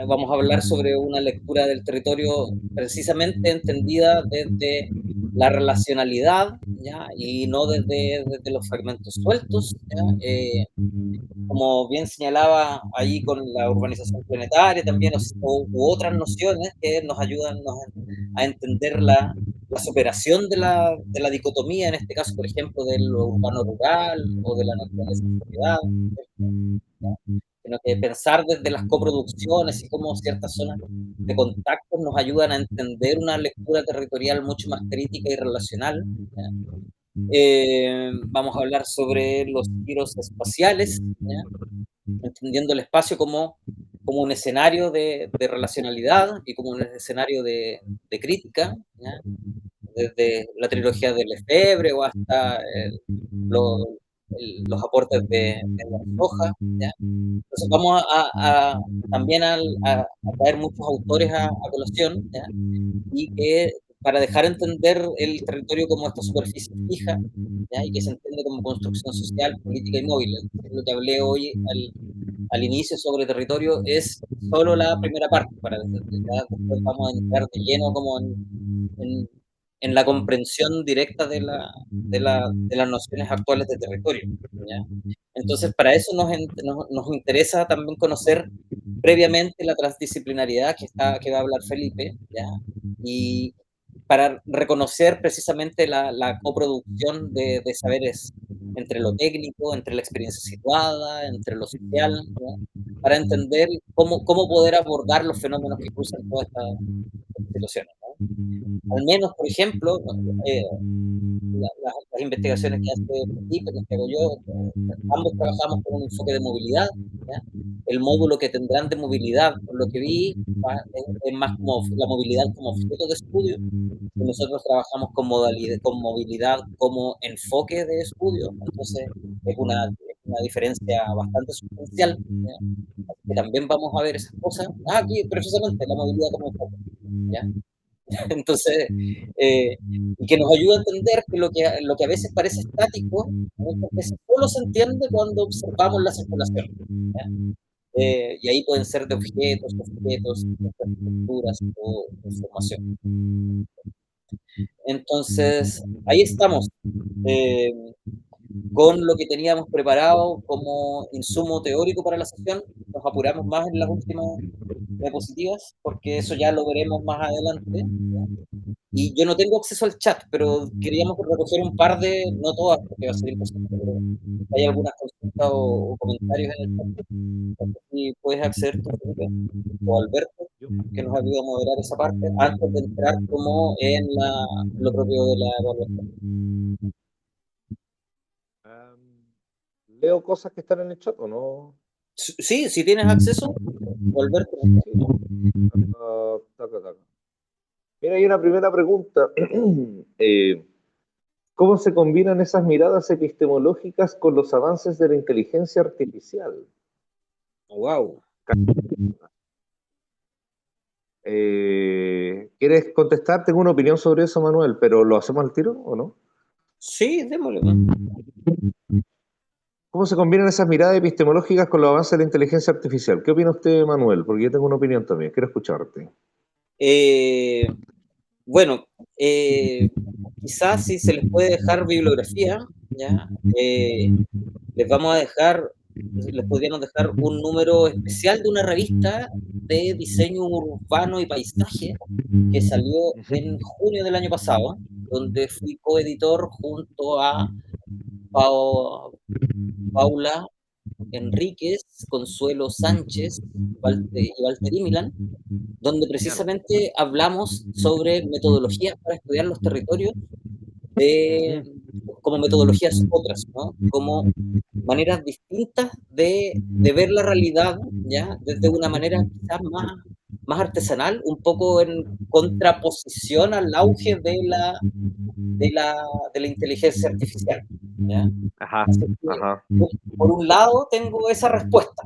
Vamos a hablar sobre una lectura del territorio precisamente entendida desde la relacionalidad, ¿ya? Y no desde los fragmentos sueltos, ¿ya? Como bien señalaba ahí con la urbanización planetaria también, u otras nociones que nos ayudan a entender la superación de la dicotomía, en este caso, por ejemplo, de lo urbano-rural o de la naturaleza-sociedad, sino que pensar desde las coproducciones y cómo ciertas zonas de contacto nos ayudan a entender una lectura territorial mucho más crítica y relacional, ¿ya? Vamos a hablar sobre los giros espaciales, ¿ya? Entendiendo el espacio como un escenario de relacionalidad y como un escenario de crítica, ¿ya? Desde la trilogía de Lefebvre o hasta lo- los aportes de Rojas, ¿ya? Entonces vamos también a traer muchos autores a colación, ¿ya? Y que para dejar entender el territorio como esta superficie fija, ¿ya? Y que se entiende como construcción social, política y móvil. Lo que hablé hoy al inicio sobre territorio es solo la primera parte, ya después vamos a entrar de lleno como en, en la comprensión directa de las nociones actuales de territorio, ¿ya? Entonces, para eso nos interesa también conocer previamente la transdisciplinariedad que va a hablar Felipe, ¿ya? Y para reconocer precisamente la coproducción de saberes entre lo técnico, entre la experiencia situada, entre lo social, ¿ya? Para entender cómo poder abordar los fenómenos que cruzan todas estas situaciones, ¿no? Al menos, por ejemplo, eh, las investigaciones que hace Felipe, las que hago yo, ambos trabajamos con un enfoque de movilidad, ¿ya? El módulo que tendrán de movilidad, por lo que vi, es más como la movilidad como objeto de estudio, y nosotros trabajamos con movilidad como enfoque de estudio, entonces es una diferencia bastante sustancial, ¿ya? Así que también vamos a ver esas cosas. Aquí precisamente la movilidad como enfoque, ¿ya? Entonces, y que nos ayuda a entender que lo que a veces parece estático, muchas veces solo se entiende cuando observamos la circulación, ¿ya? Y ahí pueden ser de objetos, infraestructuras o información. Entonces, ahí estamos, eh, con lo que teníamos preparado como insumo teórico para la sesión. Nos apuramos más en las últimas diapositivas, porque eso ya lo veremos más adelante, ¿ya? y yo no tengo acceso al chat, pero queríamos recoger un par de, no todas, porque va a ser imposible, pero hay algunas consultas o comentarios en el chat. No sé si puedes acceder tú, Felipe, o Alberto, que nos ayude a moderar esa parte, antes de entrar como en lo propio de la evaluación.
¿Leo cosas que están en el chat o no?
Sí, si tienes acceso, o Alberto.
Taca, taca. Mira, hay una primera pregunta. ¿Cómo se combinan esas miradas epistemológicas con los avances de la inteligencia artificial?
Wow.
¿Quieres contestar? Tengo una opinión sobre eso, Manuel, pero ¿lo hacemos al tiro o no?
Sí, démosle.
¿Cómo se combinan esas miradas epistemológicas con los avances de la inteligencia artificial? ¿Qué opina usted, Manuel? Porque yo tengo una opinión también, quiero escucharte.
Bueno, quizás si se les puede dejar bibliografía, ¿ya? Les vamos a dejar, les podríamos dejar un número especial de una revista de diseño urbano y paisaje que salió en junio del año pasado, donde fui coeditor junto a Paula Enríquez, Consuelo Sánchez y Valtteri Milán, donde precisamente hablamos sobre metodologías para estudiar los territorios de, como metodologías otras, ¿no? Como maneras distintas de ver la realidad, ¿ya? Desde una manera quizás más artesanal, un poco en contraposición al auge de la inteligencia artificial, ¿ya?
Ajá,
Así que,
ajá,
por un lado, tengo esa respuesta,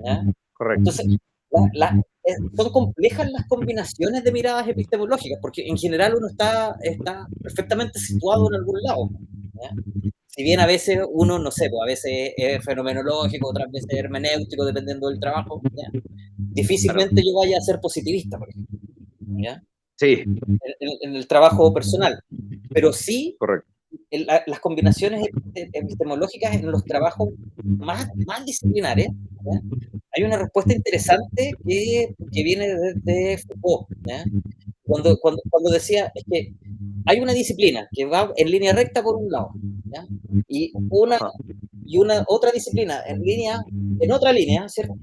¿ya?
correcto.
Entonces, son complejas las combinaciones de miradas epistemológicas, porque en general uno está perfectamente situado en algún lado, ¿ya? Si bien a veces uno, no sé, pues a veces es fenomenológico, otras veces es hermenéutico, dependiendo del trabajo, ¿ya?
Claro.
Difícilmente yo vaya a ser positivista, por ejemplo, ¿ya?
Sí,
En el trabajo personal. Pero sí
correcto.
las combinaciones epistemológicas en los trabajos más disciplinares, ¿ya? Hay una respuesta interesante que viene desde Foucault, ¿ya? Cuando decía, es que hay una disciplina que va en línea recta por un lado, ¿ya? Y
Ajá,
una otra disciplina en otra línea, ¿cierto?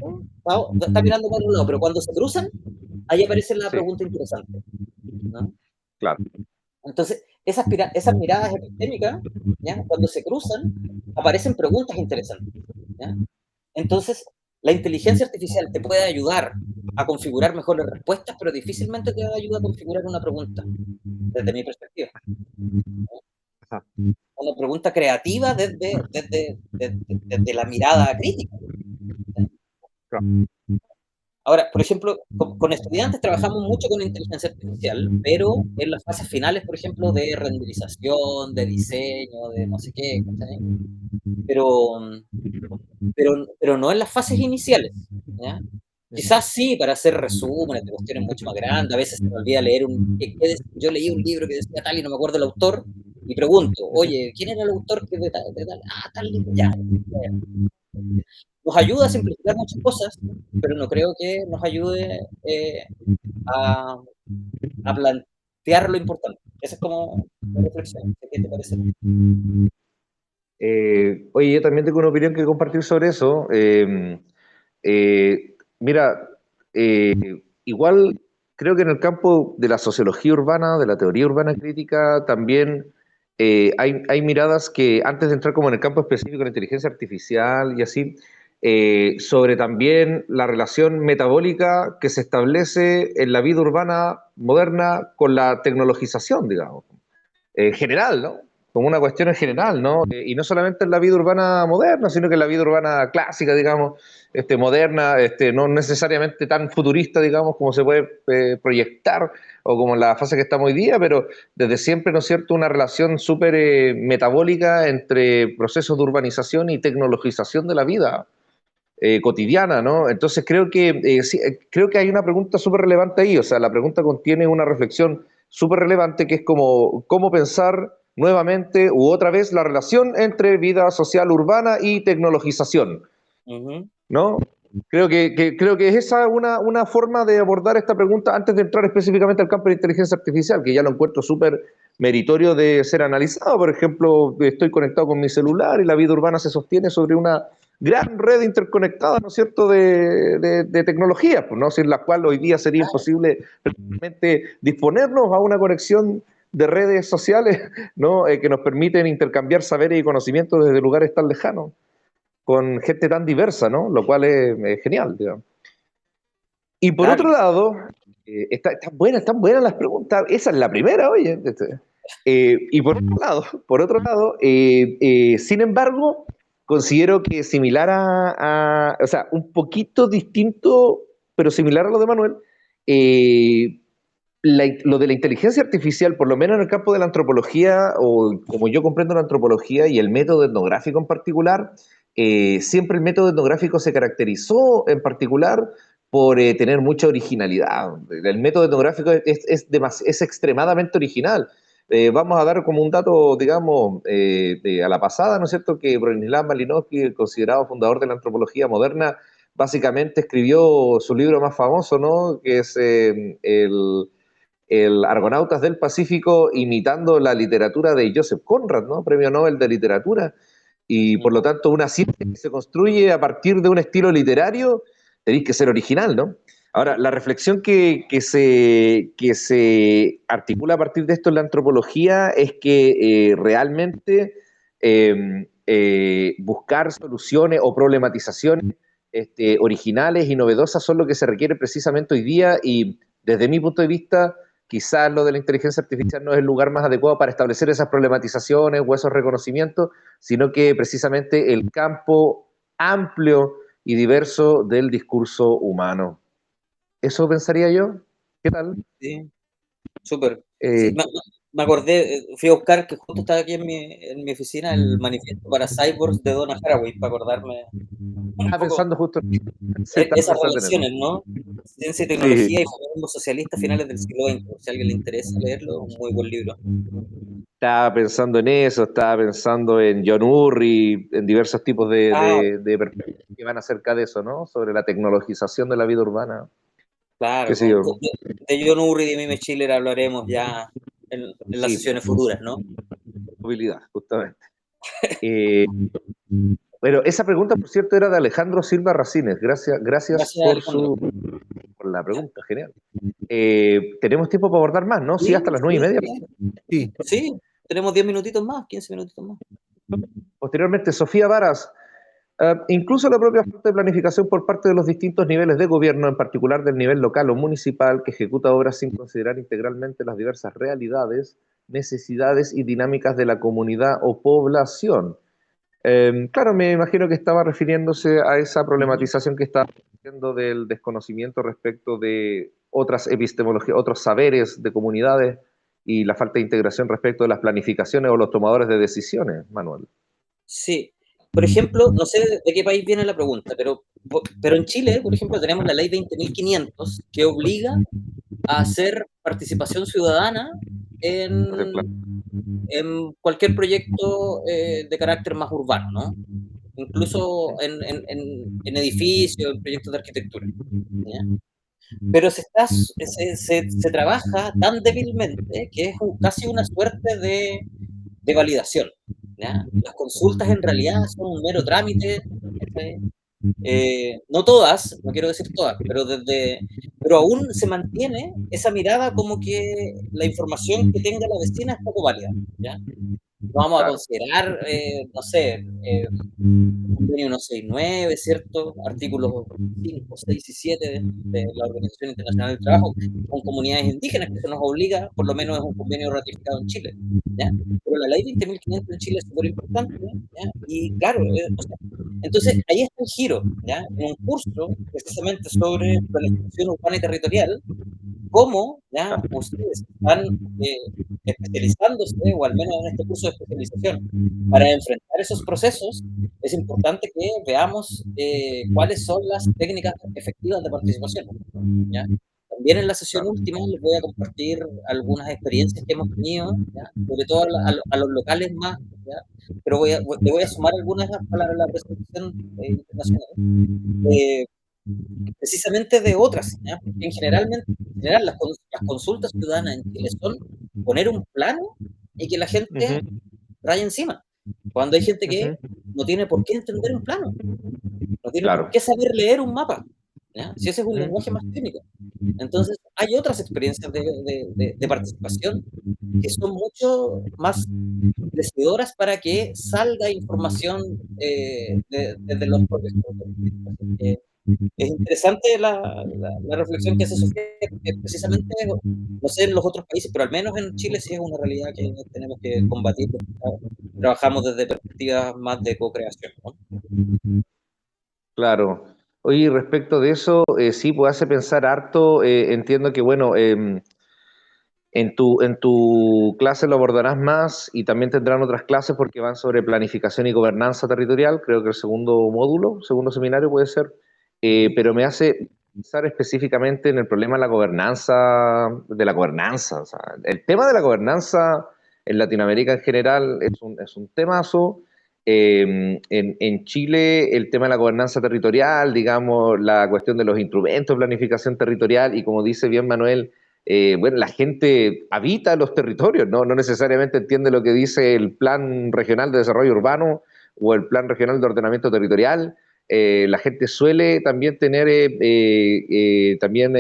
Está mirando por un lado, pero cuando se cruzan, ahí aparece la
sí,
pregunta interesante, ¿no?
claro.
Entonces, esas miradas epistémicas, ¿ya? Cuando se cruzan, aparecen preguntas interesantes, ¿ya? Entonces, la inteligencia artificial te puede ayudar a configurar mejores respuestas, pero difícilmente te ayuda a configurar una pregunta, desde mi perspectiva.
Ajá,
Una pregunta creativa desde la mirada crítica.
claro.
Ahora, por ejemplo, con estudiantes trabajamos mucho con inteligencia artificial, pero en las fases finales, por ejemplo, de renderización, de diseño, de no sé qué, ¿cachai? Pero, pero no en las fases iniciales, ¿ya? Quizás sí, para hacer resúmenes de cuestiones mucho más grandes, a veces se me olvida leer yo leí un libro que decía tal y no me acuerdo el autor, y pregunto, oye, ¿quién era el autor que de tal? Ah, tal libro, ya. Nos ayuda a simplificar muchas cosas, pero no creo que nos ayude a, a plantear lo importante. Esa es como mi reflexión. ¿Qué te parece?
Oye, yo también tengo una opinión que compartir sobre eso. Mira, eh, igual creo que en el campo de la sociología urbana, de la teoría urbana crítica, también hay miradas que, antes de entrar como en el campo específico de la inteligencia artificial y así, sobre también la relación metabólica que se establece en la vida urbana moderna con la tecnologización, digamos en general, ¿no? Como una cuestión en general, ¿no? Y no solamente en la vida urbana moderna, sino que en la vida urbana clásica, digamos, moderna, no necesariamente tan futurista, digamos, como se puede proyectar, o como en la fase que estamos hoy día, pero desde siempre, ¿no es cierto?, una relación súper metabólica entre procesos de urbanización y tecnologización de la vida cotidiana, ¿no? Entonces sí, creo que hay una pregunta súper relevante ahí, o sea, la pregunta contiene una reflexión súper relevante que es como cómo pensar nuevamente u otra vez la relación entre vida social urbana y tecnologización,
Ujú.
¿no? Creo que es esa una forma de abordar esta pregunta antes de entrar específicamente al campo de inteligencia artificial, que ya lo encuentro súper meritorio de ser analizado. Por ejemplo, estoy conectado con mi celular y la vida urbana se sostiene sobre una gran red interconectada, ¿no es cierto?, de tecnologías, pues, ¿no? Sin la cual hoy día sería imposible realmente disponernos a una conexión de redes sociales, ¿no? Que nos permiten intercambiar saberes y conocimientos desde lugares tan lejanos con gente tan diversa, ¿no? Lo cual es genial, digamos. Y por
Claro.
otro lado, están buenas las preguntas. Esa es la primera, oye. Y por otro lado, sin embargo, considero que similar o sea, un poquito distinto, pero similar a lo de Manuel, eh, lo de la inteligencia artificial, por lo menos en el campo de la antropología, o como yo comprendo la antropología y el método etnográfico en particular, siempre el método etnográfico se caracterizó en particular por tener mucha originalidad. El método etnográfico es extremadamente original. Vamos a dar como un dato, digamos, a la pasada, ¿no es cierto?, que Bronislaw Malinowski, considerado fundador de la antropología moderna, básicamente escribió su libro más famoso, ¿no?, que es el Argonautas del Pacífico, imitando la literatura de Joseph Conrad, ¿no? Premio Nobel de Literatura, y por lo tanto una ciencia que se construye a partir de un estilo literario, tenéis que ser original, ¿no? Ahora, la reflexión que se articula a partir de esto en la antropología es que realmente buscar soluciones o problematizaciones originales y novedosas son lo que se requiere precisamente hoy día, y desde mi punto de vista quizás lo de la inteligencia artificial no es el lugar más adecuado para establecer esas problematizaciones o esos reconocimientos, sino que precisamente el campo amplio y diverso del discurso humano. Eso pensaría yo. ¿Qué tal?
Sí, súper. Sí,
Eh,
me acordé, fui a buscar, que justo estaba aquí en mi oficina, el manifiesto para cyborgs de Donna Haraway, para acordarme un
Estaba
poco
pensando justo en eso. Sí, estaba
esas
pensando en eso.
relaciones, ¿no? Ciencia y
Sí,
tecnología y feminismo socialista a finales del siglo XX. Por si a alguien le interesa leerlo, un muy buen libro.
estaba pensando en eso, estaba pensando en John Urry, en diversos tipos
Ah,
de perspectivas que van acerca de eso, ¿no? Sobre la tecnologización de la vida urbana, qué
claro,
sé yo.
de John Urry y de Mime Schiller hablaremos ya en las
Sí,
sesiones futuras, ¿no?
movilidad, justamente. Eh, pero esa pregunta, por cierto, era de Alejandro Silva Racines. Gracias
Gracias, Alejandro.
por la pregunta, genial. Tenemos tiempo para abordar más, ¿no? Sí,
Sí,
hasta las nueve y
sí,
media.
sí.
Sí.
Sí, tenemos 10 minutitos más, 15 minutitos más.
Posteriormente, Sofía Varas. Incluso la propia falta de planificación por parte de los distintos niveles de gobierno, en particular del nivel local o municipal, que ejecuta obras sin considerar integralmente las diversas realidades, necesidades y dinámicas de la comunidad o población. Claro, me imagino que estaba refiriéndose a esa problematización que está haciendo del desconocimiento respecto de otras epistemologías, otros saberes de comunidades y la falta de integración respecto de las planificaciones o los tomadores de decisiones, Manuel.
Sí. Por ejemplo, no sé de qué país viene la pregunta, pero en Chile, por ejemplo, tenemos la ley 20.500 que obliga a hacer participación ciudadana
Entonces,
en cualquier proyecto de carácter más urbano, ¿no? Incluso en edificios, en proyectos de arquitectura. ¿Ya? Pero se trabaja tan débilmente que es casi una suerte de validación. ¿Ya? Las consultas en realidad son un mero trámite. ¿Cachai? No todas, no quiero decir todas, pero aún se mantiene esa mirada como que la información que tenga la vecina es poco válida. ¿Ya? No vamos a
claro.
considerar, no sé, convenio 169, ¿cierto? Artículos 5, 6 y 7 de la Organización Internacional del Trabajo, con comunidades indígenas, que se nos obliga, por lo menos es un convenio ratificado en Chile, ¿ya? Pero la ley 20.500 en Chile es súper importante, ¿ya? Y claro, o sea, entonces ahí está el giro, ¿ya? En un curso precisamente sobre planificación urbana y territorial, cómo ya ustedes están especializándose, o al menos en este curso de especialización, para enfrentar esos procesos, es importante que veamos cuáles son las técnicas efectivas de participación. ¿Ya? También en la sesión
Claro.
última les voy a compartir algunas experiencias que hemos tenido, ¿ya? Sobre todo a los locales más, ¿ya? Pero le voy a sumar algunas para la presentación internacional. precisamente de otras, ¿ya? Porque en general las consultas ciudadanas en Chile son poner un plano y que la gente
Ujú,
raya encima. Cuando hay gente que
ujú.
no tiene por qué entender un plano, no tiene por
Claro.
qué saber leer un mapa, ¿ya? Si ese es un
Ujú.
lenguaje más técnico. Entonces, hay otras experiencias de participación que son mucho más decidoras para que salga información desde los propios territorios. Así que es interesante la reflexión que hace Sofía, porque precisamente, no sé en los otros países, pero al menos en Chile sí es una realidad que tenemos que combatir, porque trabajamos desde perspectivas más de co-creación, ¿no?
Claro. Oye, respecto de eso, sí, pues hace pensar harto. Entiendo que, bueno, en tu clase lo abordarás más y también tendrán otras clases porque van sobre planificación y gobernanza territorial, creo que el segundo módulo, segundo seminario puede ser.
Ujú.
Pero me hace pensar específicamente en el problema de la gobernanza. O sea, el tema de la gobernanza en Latinoamérica en general es un temazo. En Chile, el tema de la gobernanza territorial, digamos, la cuestión de los instrumentos de planificación territorial y como dice bien Manuel, bueno, la gente habita los territorios, ¿no? No necesariamente entiende lo que dice el Plan Regional de Desarrollo Urbano o el Plan Regional de Ordenamiento Territorial. La gente suele también tener también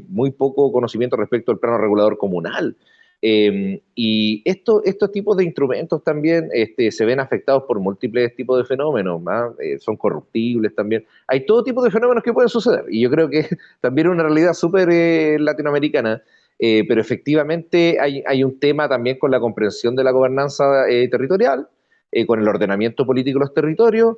muy poco conocimiento respecto al plano regulador comunal. Y estos tipos de instrumentos también se ven afectados por múltiples tipos de fenómenos, ¿ah? Son corruptibles también. Hay todo tipo de fenómenos que pueden suceder y yo creo que también es una realidad súper latinoamericana, pero efectivamente hay un tema también con la comprensión de la gobernanza territorial, con el ordenamiento político de los territorios.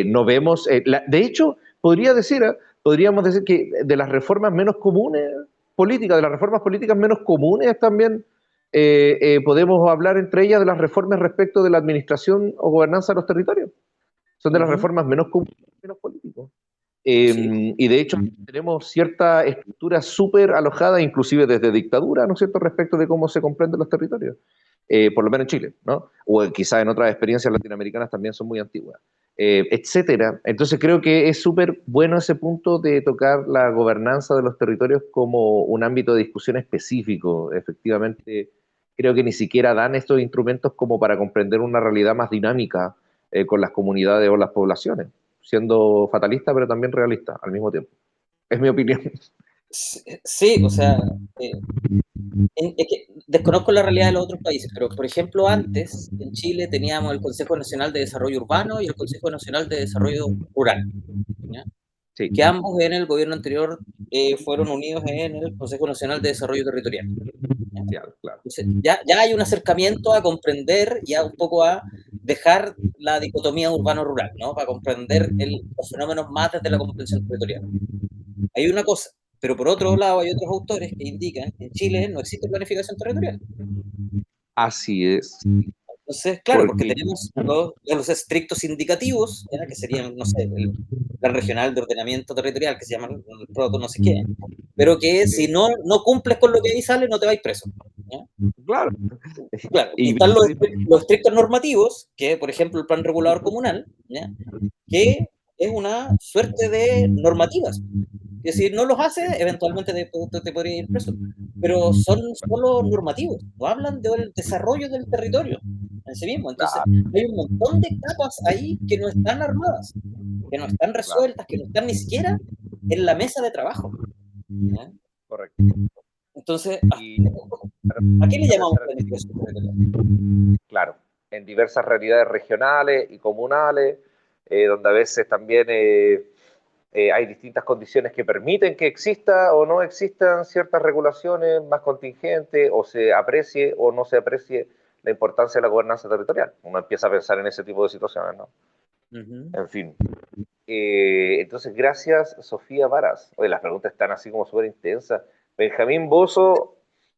No vemos, de hecho, podríamos decir que de las reformas menos comunes políticas, de las reformas políticas menos comunes también, podemos hablar entre ellas de las reformas respecto de la administración o gobernanza de los territorios. Son de las
Ujú.
reformas menos comunes, menos políticos.
Sí,
Y de hecho tenemos cierta estructura súper alojada, inclusive desde dictadura, ¿no es cierto?, respecto de cómo se comprenden los territorios, por lo menos en Chile, ¿no? O quizás en otras experiencias latinoamericanas también son muy antiguas, etcétera. Entonces creo que es súper bueno ese punto de tocar la gobernanza de los territorios como un ámbito de discusión específico. Efectivamente, creo que ni siquiera dan estos instrumentos como para comprender una realidad más dinámica con las comunidades o las poblaciones, siendo fatalista pero también realista al mismo tiempo. Es mi opinión.
sí, sí, o sea, eh, es que desconozco la realidad de los otros países, pero por ejemplo, antes en Chile teníamos el Consejo Nacional de Desarrollo Urbano y el Consejo Nacional de Desarrollo Rural, ¿ya?
Sí,
Que ambos en el gobierno anterior fueron unidos en el Consejo Nacional de Desarrollo Territorial, ¿ya?
claro, claro.
Entonces, ya hay un acercamiento a comprender, ya un poco a dejar la dicotomía urbano-rural, ¿no? Para comprender los fenómenos más desde la comprensión territorial. Hay una cosa, pero por otro lado hay otros autores que indican que en Chile no existe planificación territorial.
Así es,
Entonces, claro, porque
porque
tenemos los estrictos indicativos, ¿ya? Que serían, no sé, el Plan Regional de Ordenamiento Territorial, que se llama el proto no sé qué, pero que si
sí,
no cumples con lo que ahí sale, no te vais preso, ¿ya?
claro.
Claro, y
Y
están los estrictos normativos, que por ejemplo el Plan Regulador Comunal, ¿ya? Que es una suerte de normativas. Que si no los haces, eventualmente te podría ir preso. Pero son solo normativos, no hablan del desarrollo del territorio en sí mismo. Entonces,
claro,
hay un montón de capas ahí que no están armadas, que no están
claro,
resueltas, que no están ni siquiera en la mesa de trabajo, ¿ya?
correcto.
Entonces,
Y
¿a qué le
a
llamamos
pensar
planificación territorial?
claro, en diversas realidades regionales y comunales, donde a veces también hay distintas condiciones que permiten que exista o no existan ciertas regulaciones más contingentes, o se aprecie o no se aprecie la importancia de la gobernanza territorial. Uno empieza a pensar en ese tipo de situaciones, ¿no?
Ujú.
En fin. Entonces, gracias, Sofía Varas. Oye, las preguntas están así como súper intensas. Benjamín Bozo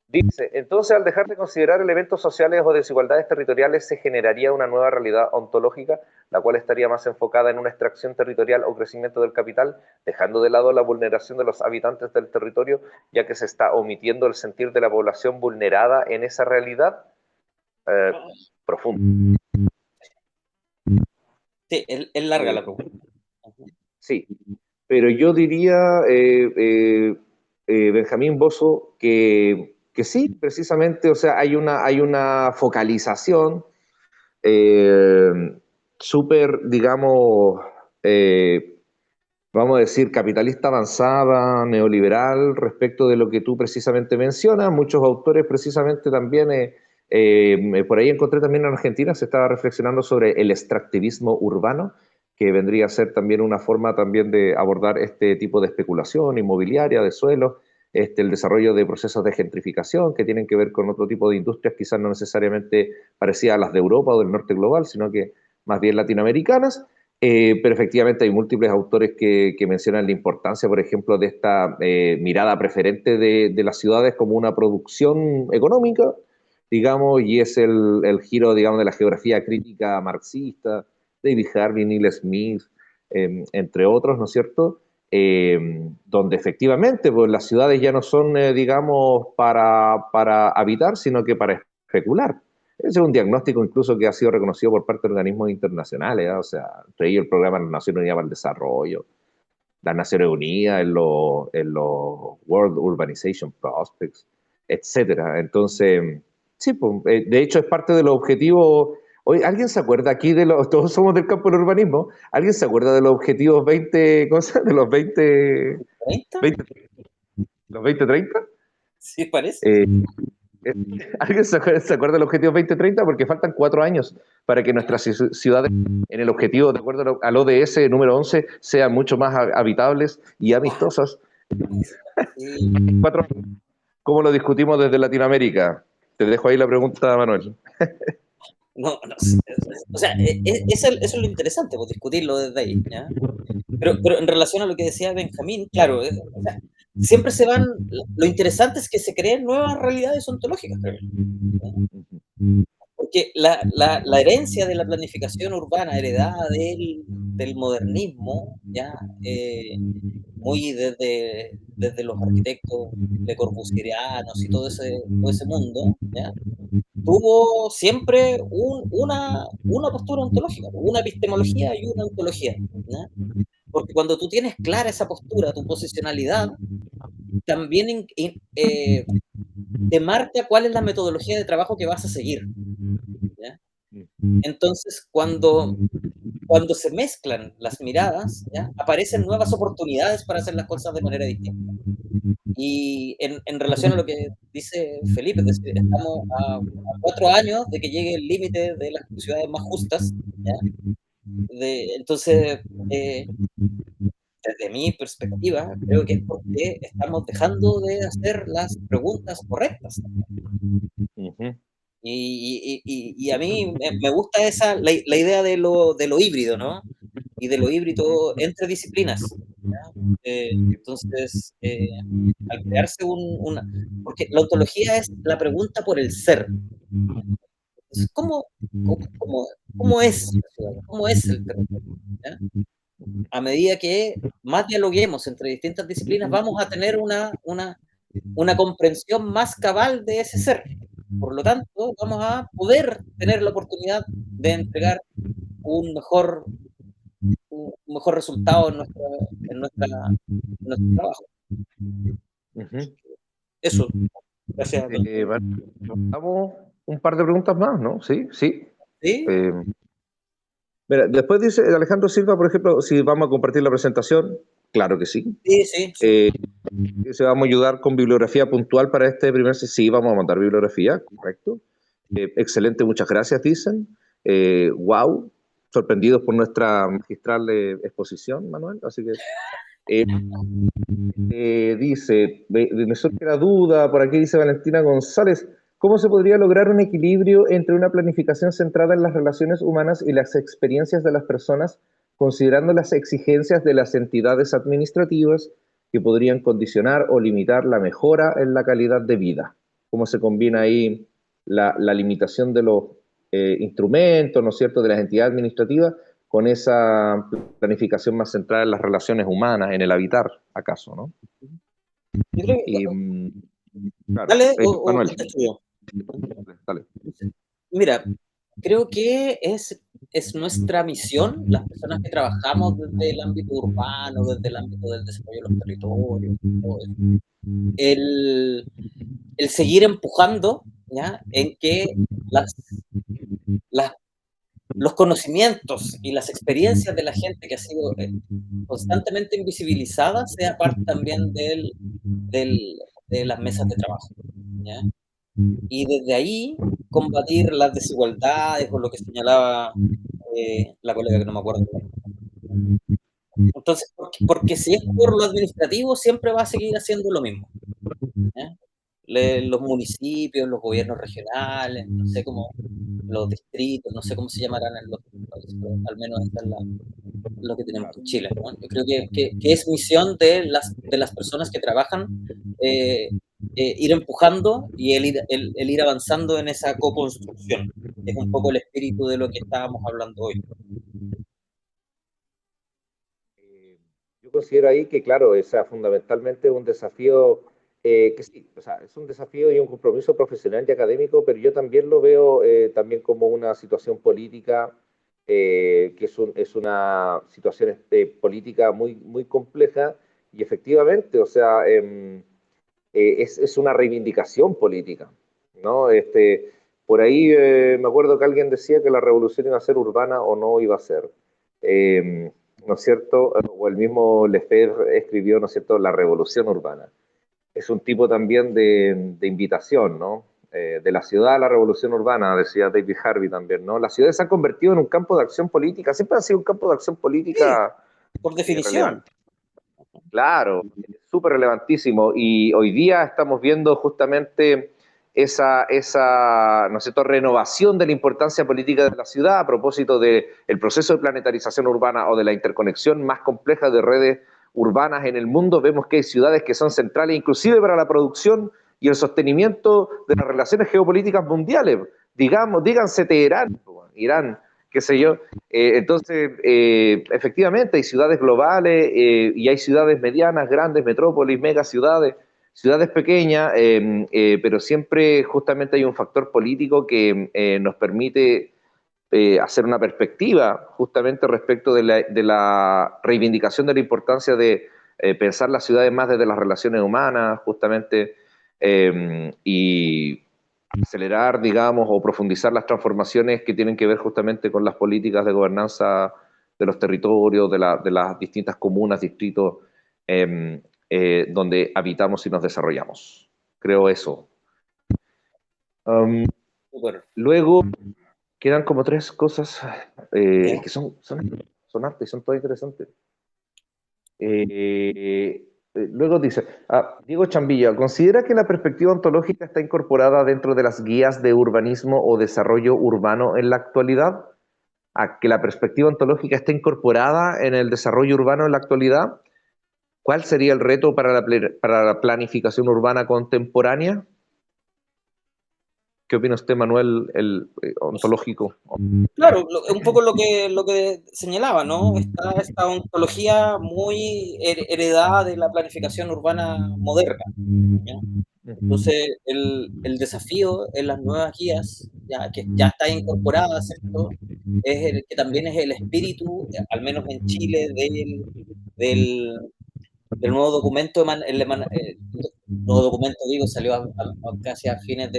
dice, entonces al dejar de considerar elementos sociales o desigualdades territoriales se generaría una nueva realidad ontológica, la cual estaría más enfocada en una extracción territorial o crecimiento del capital, dejando de lado la vulneración de los habitantes del territorio, ya que se está omitiendo el sentir de la población vulnerada en esa realidad. Eh, Profundo.
Sí, es larga la
Eh,
pregunta. Ujú.
sí, pero yo diría, Benjamín Bozo, que sí, precisamente, o sea, hay una focalización súper, digamos, eh, vamos a decir, capitalista avanzada, neoliberal, respecto de lo que tú precisamente mencionas. Muchos autores precisamente también, por ahí encontré también en Argentina, se estaba reflexionando sobre el extractivismo urbano, que vendría a ser también una forma también de abordar este tipo de especulación inmobiliaria, de suelos, el desarrollo de procesos de gentrificación que tienen que ver con otro tipo de industrias, quizás no necesariamente parecidas a las de Europa o del norte global, sino que más bien latinoamericanas. Pero efectivamente hay múltiples autores que mencionan la importancia, por ejemplo, de esta mirada preferente de las ciudades como una producción económica, digamos, y es el giro, digamos, de la geografía crítica marxista, David Harvey, Neil Smith, entre otros, ¿no es cierto? Donde efectivamente pues, las ciudades ya no son, digamos, para habitar, sino que para especular. Ese es un diagnóstico incluso que ha sido reconocido por parte de organismos internacionales, ¿eh? O sea, entre ellos el Programa de las Naciones Unidas para el Desarrollo, las Naciones Unidas en los World Urbanization Prospects, etcétera. Entonces, sí, pues, de hecho es parte de los objetivos. Hoy, ¿alguien se acuerda aquí de los, todos somos del campo del urbanismo, ¿alguien se acuerda de los objetivos 20, cosas, de los
30,
20 los 2030?
sí, parece.
Eh, ¿Alguien se acuerda del objetivo 2030? Porque faltan 4 años para que nuestras ciudades, en el objetivo, de acuerdo al ODS número 11, sean mucho más habitables y amistosas.
Sí.
4 años. ¿Cómo lo discutimos desde Latinoamérica? Te dejo ahí la pregunta, Manuel.
No, no, o sea, eso es lo interesante, pues discutirlo desde ahí, ¿ya? Pero en relación a lo que decía Benjamín, claro, o sea, siempre se van, lo interesante es que se creen nuevas realidades ontológicas, creo yo, ¿ya? Porque la herencia de la planificación urbana heredada del modernismo, ¿ya? Muy desde los arquitectos Le Corbusierianos y todo ese mundo, ¿ya? Tuvo siempre una postura ontológica, una epistemología y una ontología, ¿ya? Porque cuando tú tienes clara esa postura, tu posicionalidad, también te marca cuál es la metodología de trabajo que vas a seguir, ¿ya? Entonces, cuando se mezclan las miradas, ¿ya? Aparecen nuevas oportunidades para hacer las cosas de manera distinta. Y en relación a lo que dice Felipe, es decir, estamos a 4 años de que llegue el límite de las ciudades más justas, ¿ya? Entonces, desde mi perspectiva, creo que es porque estamos dejando de hacer las preguntas correctas.
Ujú.
Y a mí me gusta la idea de lo híbrido, ¿no? Y de lo híbrido entre disciplinas, ¿ya? Entonces, al crearse porque la ontología es la pregunta por el ser. Entonces, ¿cómo es la ciudad? ¿Cómo es el territorio? ¿Ya? A medida que más dialoguemos entre distintas disciplinas, vamos a tener una comprensión más cabal de ese ser. Por lo tanto, vamos a poder tener la oportunidad de entregar un mejor, un mejor resultado en nuestro trabajo.
Ujú.
Eso, gracias, don.
Vamos un par de preguntas más, ¿no? Sí, sí.
¿Sí?
Eh, Mira, después dice Alejandro Silva, por ejemplo, si vamos a compartir la presentación, claro que sí.
Sí, sí, sí.
Eh, si vamos a ayudar con bibliografía puntual para este primer, sí, vamos a mandar bibliografía, correcto. Excelente, muchas gracias, dicen. Wow, sorprendidos por nuestra magistral exposición, Manuel. Así que eh, dice, me surge la duda, por aquí dice Valentina González, ¿cómo se podría lograr un equilibrio entre una planificación centrada en las relaciones humanas y las experiencias de las personas, considerando las exigencias de las entidades administrativas que podrían condicionar o limitar la mejora en la calidad de vida? ¿Cómo se combina ahí la limitación de los instrumentos, ¿no es cierto?, de las entidades administrativas con esa planificación más centrada en las relaciones humanas, en el habitar, acaso, ¿no?
Yo creo que,
Y, claro,
dale, o
Manuel,
contesto yo.
dale.
Mira, Creo que es nuestra misión, las personas que trabajamos desde el ámbito urbano, desde el ámbito del desarrollo de los territorios, todo eso, el el seguir empujando, ¿ya? En que las las los conocimientos y las experiencias de la gente que ha sido, constantemente invisibilizada, sea parte también del de las mesas de trabajo, ¿ya? Y desde ahí combatir las desigualdades o lo que señalaba, la colega que no me acuerdo. Entonces, porque si es por lo administrativo, siempre va a seguir haciendo lo mismo, ¿ya? Los municipios, los gobiernos regionales, no sé cómo, los distritos, no sé cómo se llamarán en los países, pero al menos esta es lo que tenemos en Chile, ¿no? Yo creo que es misión de las personas que trabajan, eh, ir empujando y el ir avanzando en esa coconstrucción. Es un poco el espíritu de lo que estábamos hablando hoy.
Eh, yo considero ahí que, claro, o sea, fundamentalmente un desafío, que sí, o sea, es un desafío y un compromiso profesional y académico, pero yo también lo veo también como una situación política, que es una situación política muy, muy compleja y efectivamente, o sea, es una reivindicación política, ¿no? Por ahí me acuerdo que alguien decía que la revolución iba a ser urbana o no iba a ser. ¿No es cierto? O el mismo Lefebvre escribió, ¿no es cierto?, La revolución urbana. Es un tipo también de invitación, ¿no? De la ciudad a la revolución urbana, decía David Harvey también, ¿no? Las ciudades se han convertido en un campo de acción política, siempre ha sido un campo de acción
Sí,
política
por definición.
relevante. Claro, súper relevantísimo. Y hoy día estamos viendo justamente esa, ¿no es cierto?, renovación de la importancia política de la ciudad a propósito del proceso de planetarización urbana o de la interconexión más compleja de redes urbanas en el mundo. Vemos que hay ciudades que son centrales inclusive para la producción y el sostenimiento de las relaciones geopolíticas mundiales. Digamos, díganse Teherán, Irán, qué sé yo. Efectivamente, hay ciudades globales y hay ciudades medianas, grandes, metrópolis, megaciudades, ciudades pequeñas, pero siempre justamente hay un factor político que nos permite hacer una perspectiva justamente respecto de la reivindicación de la importancia de pensar las ciudades más desde las relaciones humanas, justamente, y acelerar, digamos, o profundizar las transformaciones que tienen que ver justamente con las políticas de gobernanza de los territorios, de las distintas comunas, distritos, donde habitamos y nos desarrollamos. Creo eso. Um,
Súper.
luego quedan como tres cosas
¿Ya?
que son arte y son todas interesantes. Luego dice, Diego Chambilla, ¿considera que la perspectiva ontológica está incorporada dentro de las guías de urbanismo o desarrollo urbano en la actualidad? ¿A que la perspectiva ontológica está incorporada en el desarrollo urbano en la actualidad? ¿Cuál sería el reto para la planificación urbana contemporánea? ¿Qué opina usted, Manuel, el ontológico?
Claro, un poco lo que señalaba, ¿no? Está esta ontología muy heredada de la planificación urbana moderna, ¿ya? Entonces, el desafío en las nuevas guías, ya que ya está incorporada, ¿cierto? Es el que también es el espíritu, al menos en Chile, del del nuevo documento, nuevo documento, digo, salió casi a fines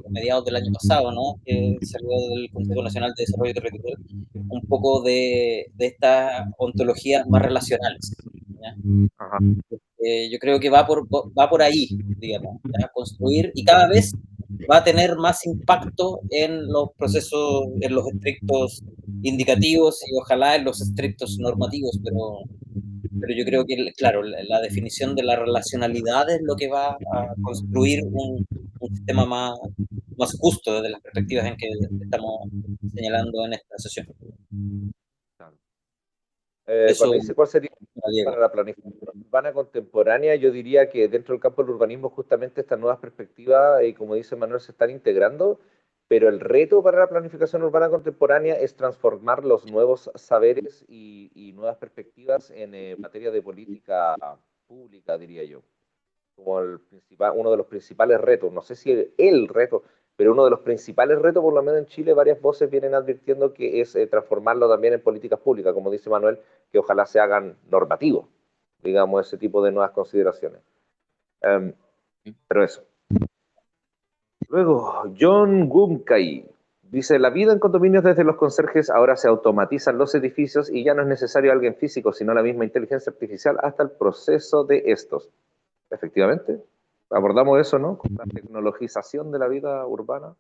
mediados del año pasado, ¿no? Que salió del Consejo Nacional de Desarrollo Territorial, un poco de estas ontologías más relacionales, ¿ya?
Ajá.
Yo creo que va por ahí, digamos, ¿ya? Construir y cada vez va a tener más impacto en los procesos, en los estrictos indicativos y ojalá en los estrictos normativos, pero yo creo que, claro, la definición de la relacionalidad es lo que va a construir un sistema más justo desde las perspectivas en que estamos señalando en esta sesión.
Cuando
Eso,
dice cuál sería
Diego.
para la planificación urbana contemporánea, yo diría que dentro del campo del urbanismo justamente estas nuevas perspectivas, y como dice Manuel, se están integrando, pero el reto para la planificación urbana contemporánea es transformar los nuevos saberes y nuevas perspectivas en materia de política pública, diría yo, como uno de los principales retos, no sé si el reto, pero uno de los principales retos, por lo menos en Chile, varias voces vienen advirtiendo que es transformarlo también en políticas públicas, como dice Manuel, que ojalá se hagan normativos, digamos, ese tipo de nuevas consideraciones. Pero eso. Luego, John Gumkay dice, la vida en condominios desde los conserjes ahora se automatizan los edificios y ya no es necesario alguien físico, sino la misma inteligencia artificial hasta el proceso de estos. Efectivamente, abordamos eso, ¿no? Con la tecnologización de la vida urbana.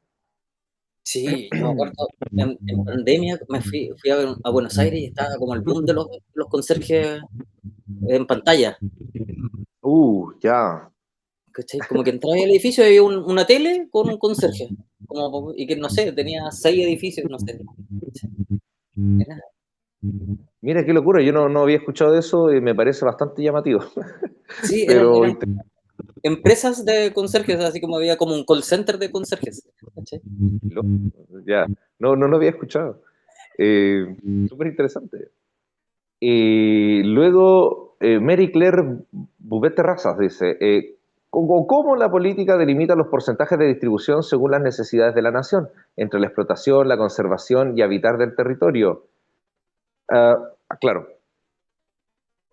Sí, yo me acuerdo, en pandemia fui a Buenos Aires y estaba como el boom de los conserjes en pantalla,
Ya.
¿cachai? Como que entraba al edificio y había una tele con un conserje, y que no sé, tenía 6 edificios, no sé. Era,
Mira qué locura, yo no había escuchado de eso y me parece bastante llamativo.
sí,
Pero
eran empresas de conserjes, así como había como un call center de conserjes, ¿cachai?
ya, no lo había escuchado. Súper interesante. Y luego, Mary Claire Bouvet Terrazas dice, ¿cómo la política delimita los porcentajes de distribución según las necesidades de la nación, entre la explotación, la conservación y habitar del territorio? Ah, claro,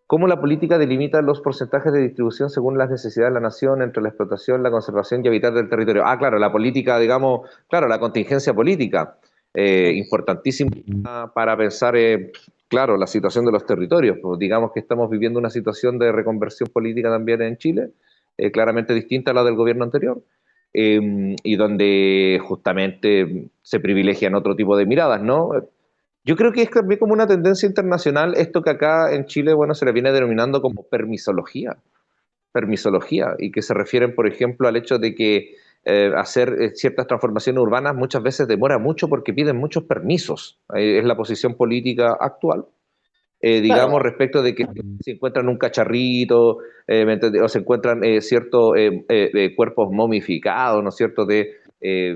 ¿cómo la política delimita los porcentajes de distribución según las necesidades de la nación, entre la explotación, la conservación y habitar del territorio? Claro, la política, digamos, claro, la contingencia política, importantísima para pensar, claro, la situación de los territorios. Pues digamos que estamos viviendo una situación de reconversión política también en Chile, claramente distinta a la del gobierno anterior, y donde justamente se privilegian otro tipo de miradas, ¿no? Yo creo que es también como una tendencia internacional esto que acá en Chile, bueno, se le viene denominando como permisología, y que se refieren, por ejemplo, al hecho de que hacer ciertas transformaciones urbanas muchas veces demora mucho porque piden muchos permisos. Es la posición política actual, digamos,
Claro,
respecto de que se encuentran un cacharrito, o se encuentran ciertos cuerpos momificados, ¿no es cierto?, de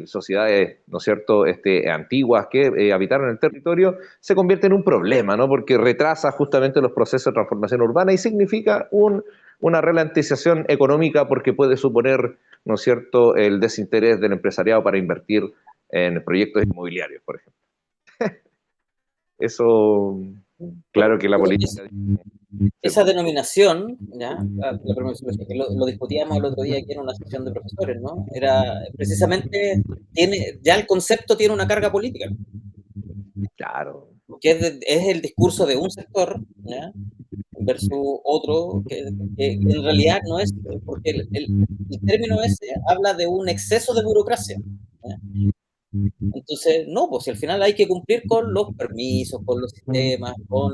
sociedades, ¿no es cierto?, antiguas que habitaron el territorio, se convierte en un problema, ¿no?, porque retrasa justamente los procesos de transformación urbana y significa una ralentización económica porque puede suponer, ¿no es cierto?, el desinterés del empresariado para invertir en proyectos inmobiliarios, por ejemplo. Eso, claro que la
pero
política...
esa denominación, ¿ya? La permisología, que lo discutíamos el otro día aquí en una sesión de profesores, ¿no? Era precisamente, ya el concepto tiene una carga política,
Claro.
que es el discurso de un sector, ¿ya? Versus otro, que en realidad no es, porque el término ese habla de un exceso de burocracia, ¿ya? Entonces, no, pues si al final hay que cumplir con los permisos, con los sistemas, con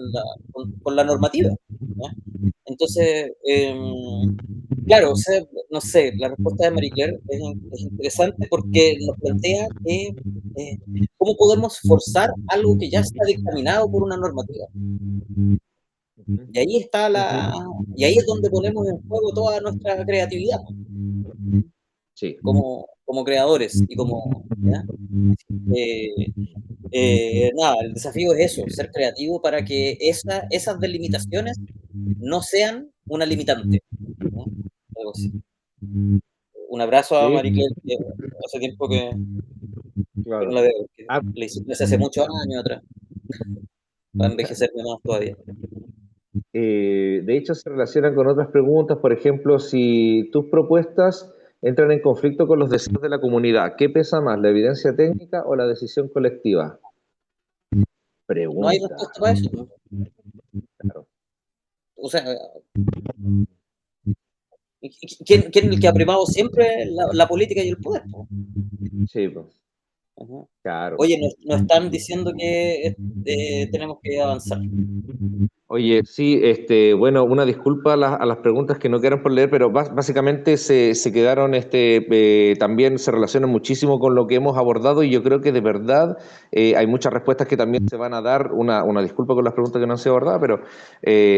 la normativa, ¿ya? Entonces, claro, o sea, no sé, la respuesta de Marie Claire es interesante porque nos plantea que cómo podemos forzar algo que ya está dictaminado por una normativa. Y ahí está y ahí es donde ponemos en juego toda nuestra creatividad
Sí.
como creadores y como, ¿ya? Eh, nada, el desafío es eso, ser creativo para que esas delimitaciones no sean una limitante, ¿no? Algo así. Un abrazo a
Sí,
Marie Claire, que hace tiempo que no
claro.
la veo, que
Ah,
le hice clase hace muchos años atrás, para envejecerme más todavía.
de hecho, se relacionan con otras preguntas, por ejemplo, si tus propuestas entran en conflicto con los deseos de la comunidad, ¿qué pesa más, la evidencia técnica o la decisión colectiva?
No hay
Pregunta.
respuesta para eso, ¿no?
Claro.
O sea, ¿quién es el que ha primado siempre la política y el poder, po?
Sí, pues,
Ujú.
claro.
Oye, nos están diciendo que tenemos que avanzar.
Oye, sí, bueno, una disculpa a las preguntas que no quedaron por leer, pero básicamente se quedaron, también se relacionan muchísimo con lo que hemos abordado y yo creo que de verdad hay muchas respuestas que también se van a dar, una disculpa con las preguntas que no han sido abordadas, pero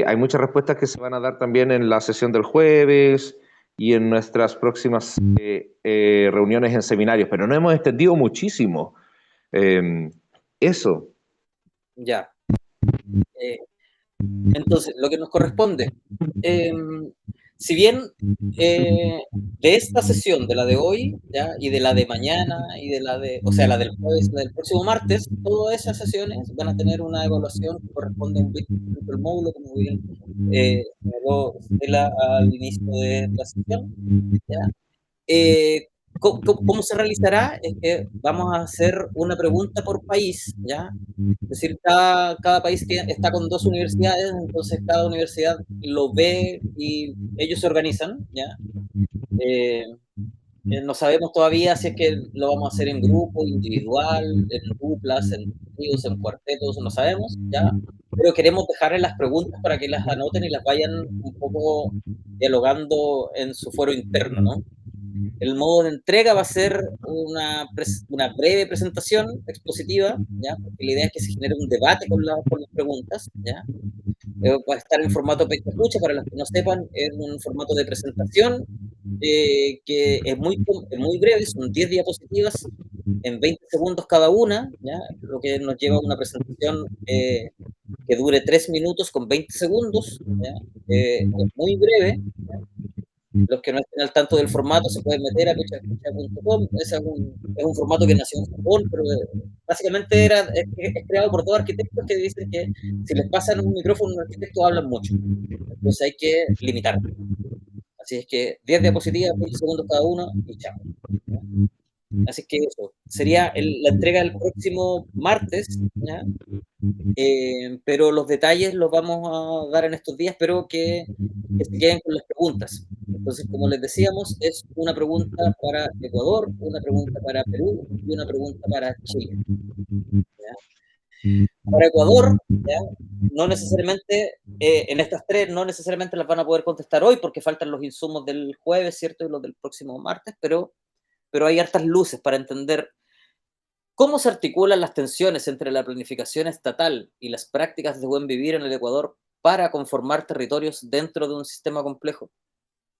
hay muchas respuestas que se van a dar también en la sesión del jueves y en nuestras próximas reuniones en seminarios, pero no hemos extendido muchísimo. Eh, eso.
Ya. Eh, entonces, lo que nos corresponde. em, si bien de esta sesión, de la de hoy, ¿ya? Y de la de mañana, y de la de, o sea, la del jueves y la del próximo martes, todas esas sesiones van a tener una evaluación que corresponde a un 20% del módulo, como bien señaló Stella al inicio de la sesión, ¿ya? Eh, ¿Cómo se realizará? Es que vamos a hacer una pregunta por país, ¿ya? Es decir, cada país está con 2 universidades, entonces cada universidad lo ve y ellos se organizan, ¿ya? Eh, no sabemos todavía si es que lo vamos a hacer en grupo, individual, en duplas, en tríos, en cuartetos, no sabemos, ¿ya? Pero queremos dejarles las preguntas para que las anoten y las vayan un poco dialogando en su foro interno, ¿no? El modo de entrega va a ser una breve presentación expositiva, ¿ya? Porque la idea es que se genere un debate con las preguntas, ¿ya? Va a estar en formato escucha, para los que no sepan, es un formato de presentación que es muy breve, son 10 diapositivas en 20 segundos cada una, ¿ya? Lo que nos lleva a una presentación que dure 3 minutos con 20 segundos, ¿ya? Es muy breve. Los que no estén al tanto del formato se pueden meter a puchaescucha.com. Ese es un formato que nació en Japón, pero básicamente es creado por dos arquitectos que dicen que si les pasan un micrófono a un arquitecto hablan mucho. Entonces hay que limitar. Así es que 10 diapositivas, 20 segundos cada uno y chao. Así que eso, sería la entrega el próximo martes, ¿ya? Pero los detalles los vamos a dar en estos días, pero que se queden con las preguntas. Entonces, como les decíamos, es una pregunta para Ecuador, una pregunta para Perú y una pregunta para Chile, ¿ya? Para Ecuador, ¿ya? No necesariamente, en estas tres, no necesariamente las van a poder contestar hoy porque faltan los insumos del jueves, ¿cierto? Y los del próximo martes, pero hay hartas luces para entender cómo se articulan las tensiones entre la planificación estatal y las prácticas de buen vivir en el Ecuador para conformar territorios dentro de un sistema complejo,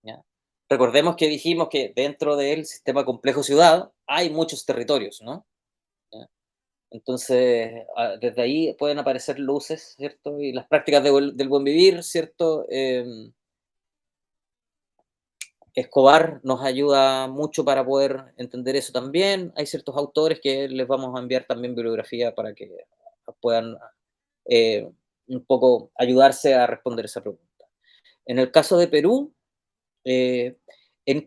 ¿ya? Recordemos que dijimos que dentro del sistema complejo ciudad hay muchos territorios, ¿no? ¿Ya? Entonces, desde ahí pueden aparecer luces, ¿cierto? Y las prácticas del buen vivir, ¿cierto? Escobar nos ayuda mucho para poder entender eso también. Hay ciertos autores que les vamos a enviar también bibliografía para que puedan un poco ayudarse a responder esa pregunta. En el caso de Perú, ¿en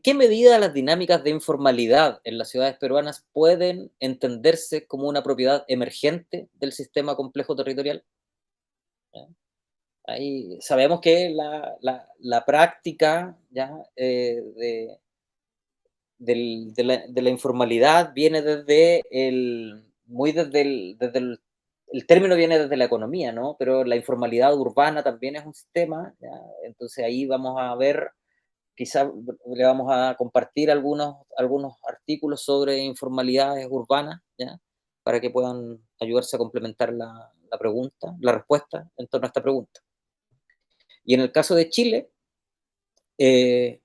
qué medida las dinámicas de informalidad en las ciudades peruanas pueden entenderse como una propiedad emergente del sistema complejo territorial? ¿Ya? Ahí sabemos que la práctica, ¿ya? De la informalidad viene el término viene desde la economía, ¿no? Pero la informalidad urbana también es un sistema, ¿ya? Entonces ahí vamos a ver, quizá le vamos a compartir algunos artículos sobre informalidades urbanas, ¿ya? Para que puedan ayudarse a complementar la pregunta, la respuesta en torno a esta pregunta. Y en el caso de Chile, eh,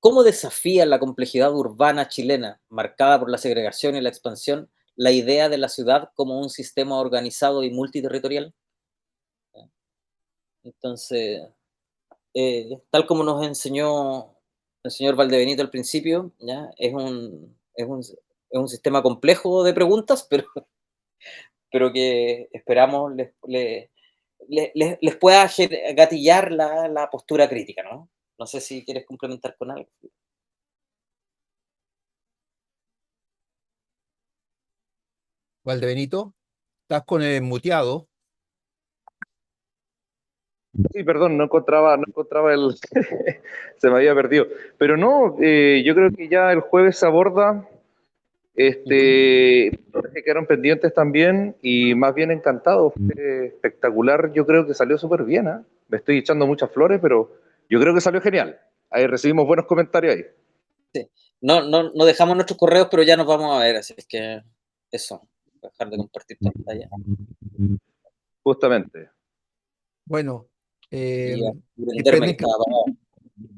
¿cómo desafía la complejidad urbana chilena, marcada por la segregación y la expansión, la idea de la ciudad como un sistema organizado y multiterritorial? Entonces, tal como nos enseñó el señor Valdebenito al principio, ¿ya? Es un sistema complejo de preguntas, pero que esperamos les pueda gatillar la postura crítica, ¿no? No sé si quieres complementar con algo.
Valdebenito, estás con el muteado.
Sí, perdón, no encontraba el... se me había perdido. Pero no, yo creo que ya el jueves se aborda, que quedaron pendientes también y más bien encantado, fue espectacular, yo creo que salió súper bien, ¿eh? Me estoy echando muchas flores, pero yo creo que salió genial. Ahí recibimos buenos comentarios ahí.
Sí. No dejamos nuestros correos, pero ya nos vamos a ver, así es que eso, dejar de compartir pantalla.
Justamente.
Bueno,
Y prenderme el caballo.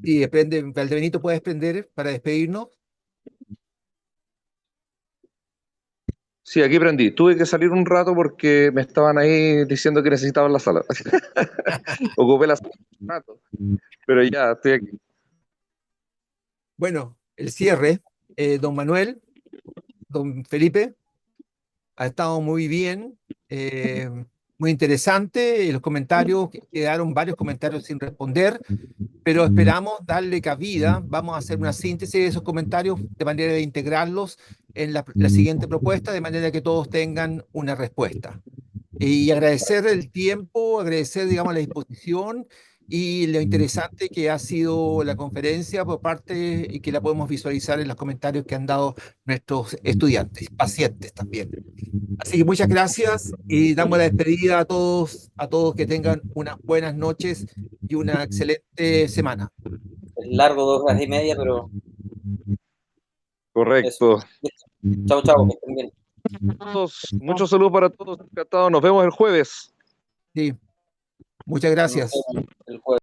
y Valdebenito, ¿puedes prender para despedirnos?
Sí, aquí prendí. Tuve que salir un rato porque me estaban ahí diciendo que necesitaban la sala. Ocupé la sala un rato, pero ya estoy aquí.
Bueno, el cierre, don Manuel, don Felipe, ha estado muy bien, muy interesante. Los comentarios, quedaron varios comentarios sin responder, pero esperamos darle cabida. Vamos a hacer una síntesis de esos comentarios de manera de integrarlos en la siguiente propuesta, de manera que todos tengan una respuesta. Y agradecer el tiempo, agradecer, digamos, la disposición y lo interesante que ha sido la conferencia por parte y que la podemos visualizar en los comentarios que han dado nuestros estudiantes, pacientes también. Así que muchas gracias y damos la despedida a todos que tengan unas buenas noches y una excelente semana.
Es largo, 2 horas y media, pero eso.
Correcto.
Chao, chao, que estén bien.
Muchos saludos para todos. Encantado. Nos vemos el jueves.
Sí, muchas
Nos
gracias.
vemos el jueves.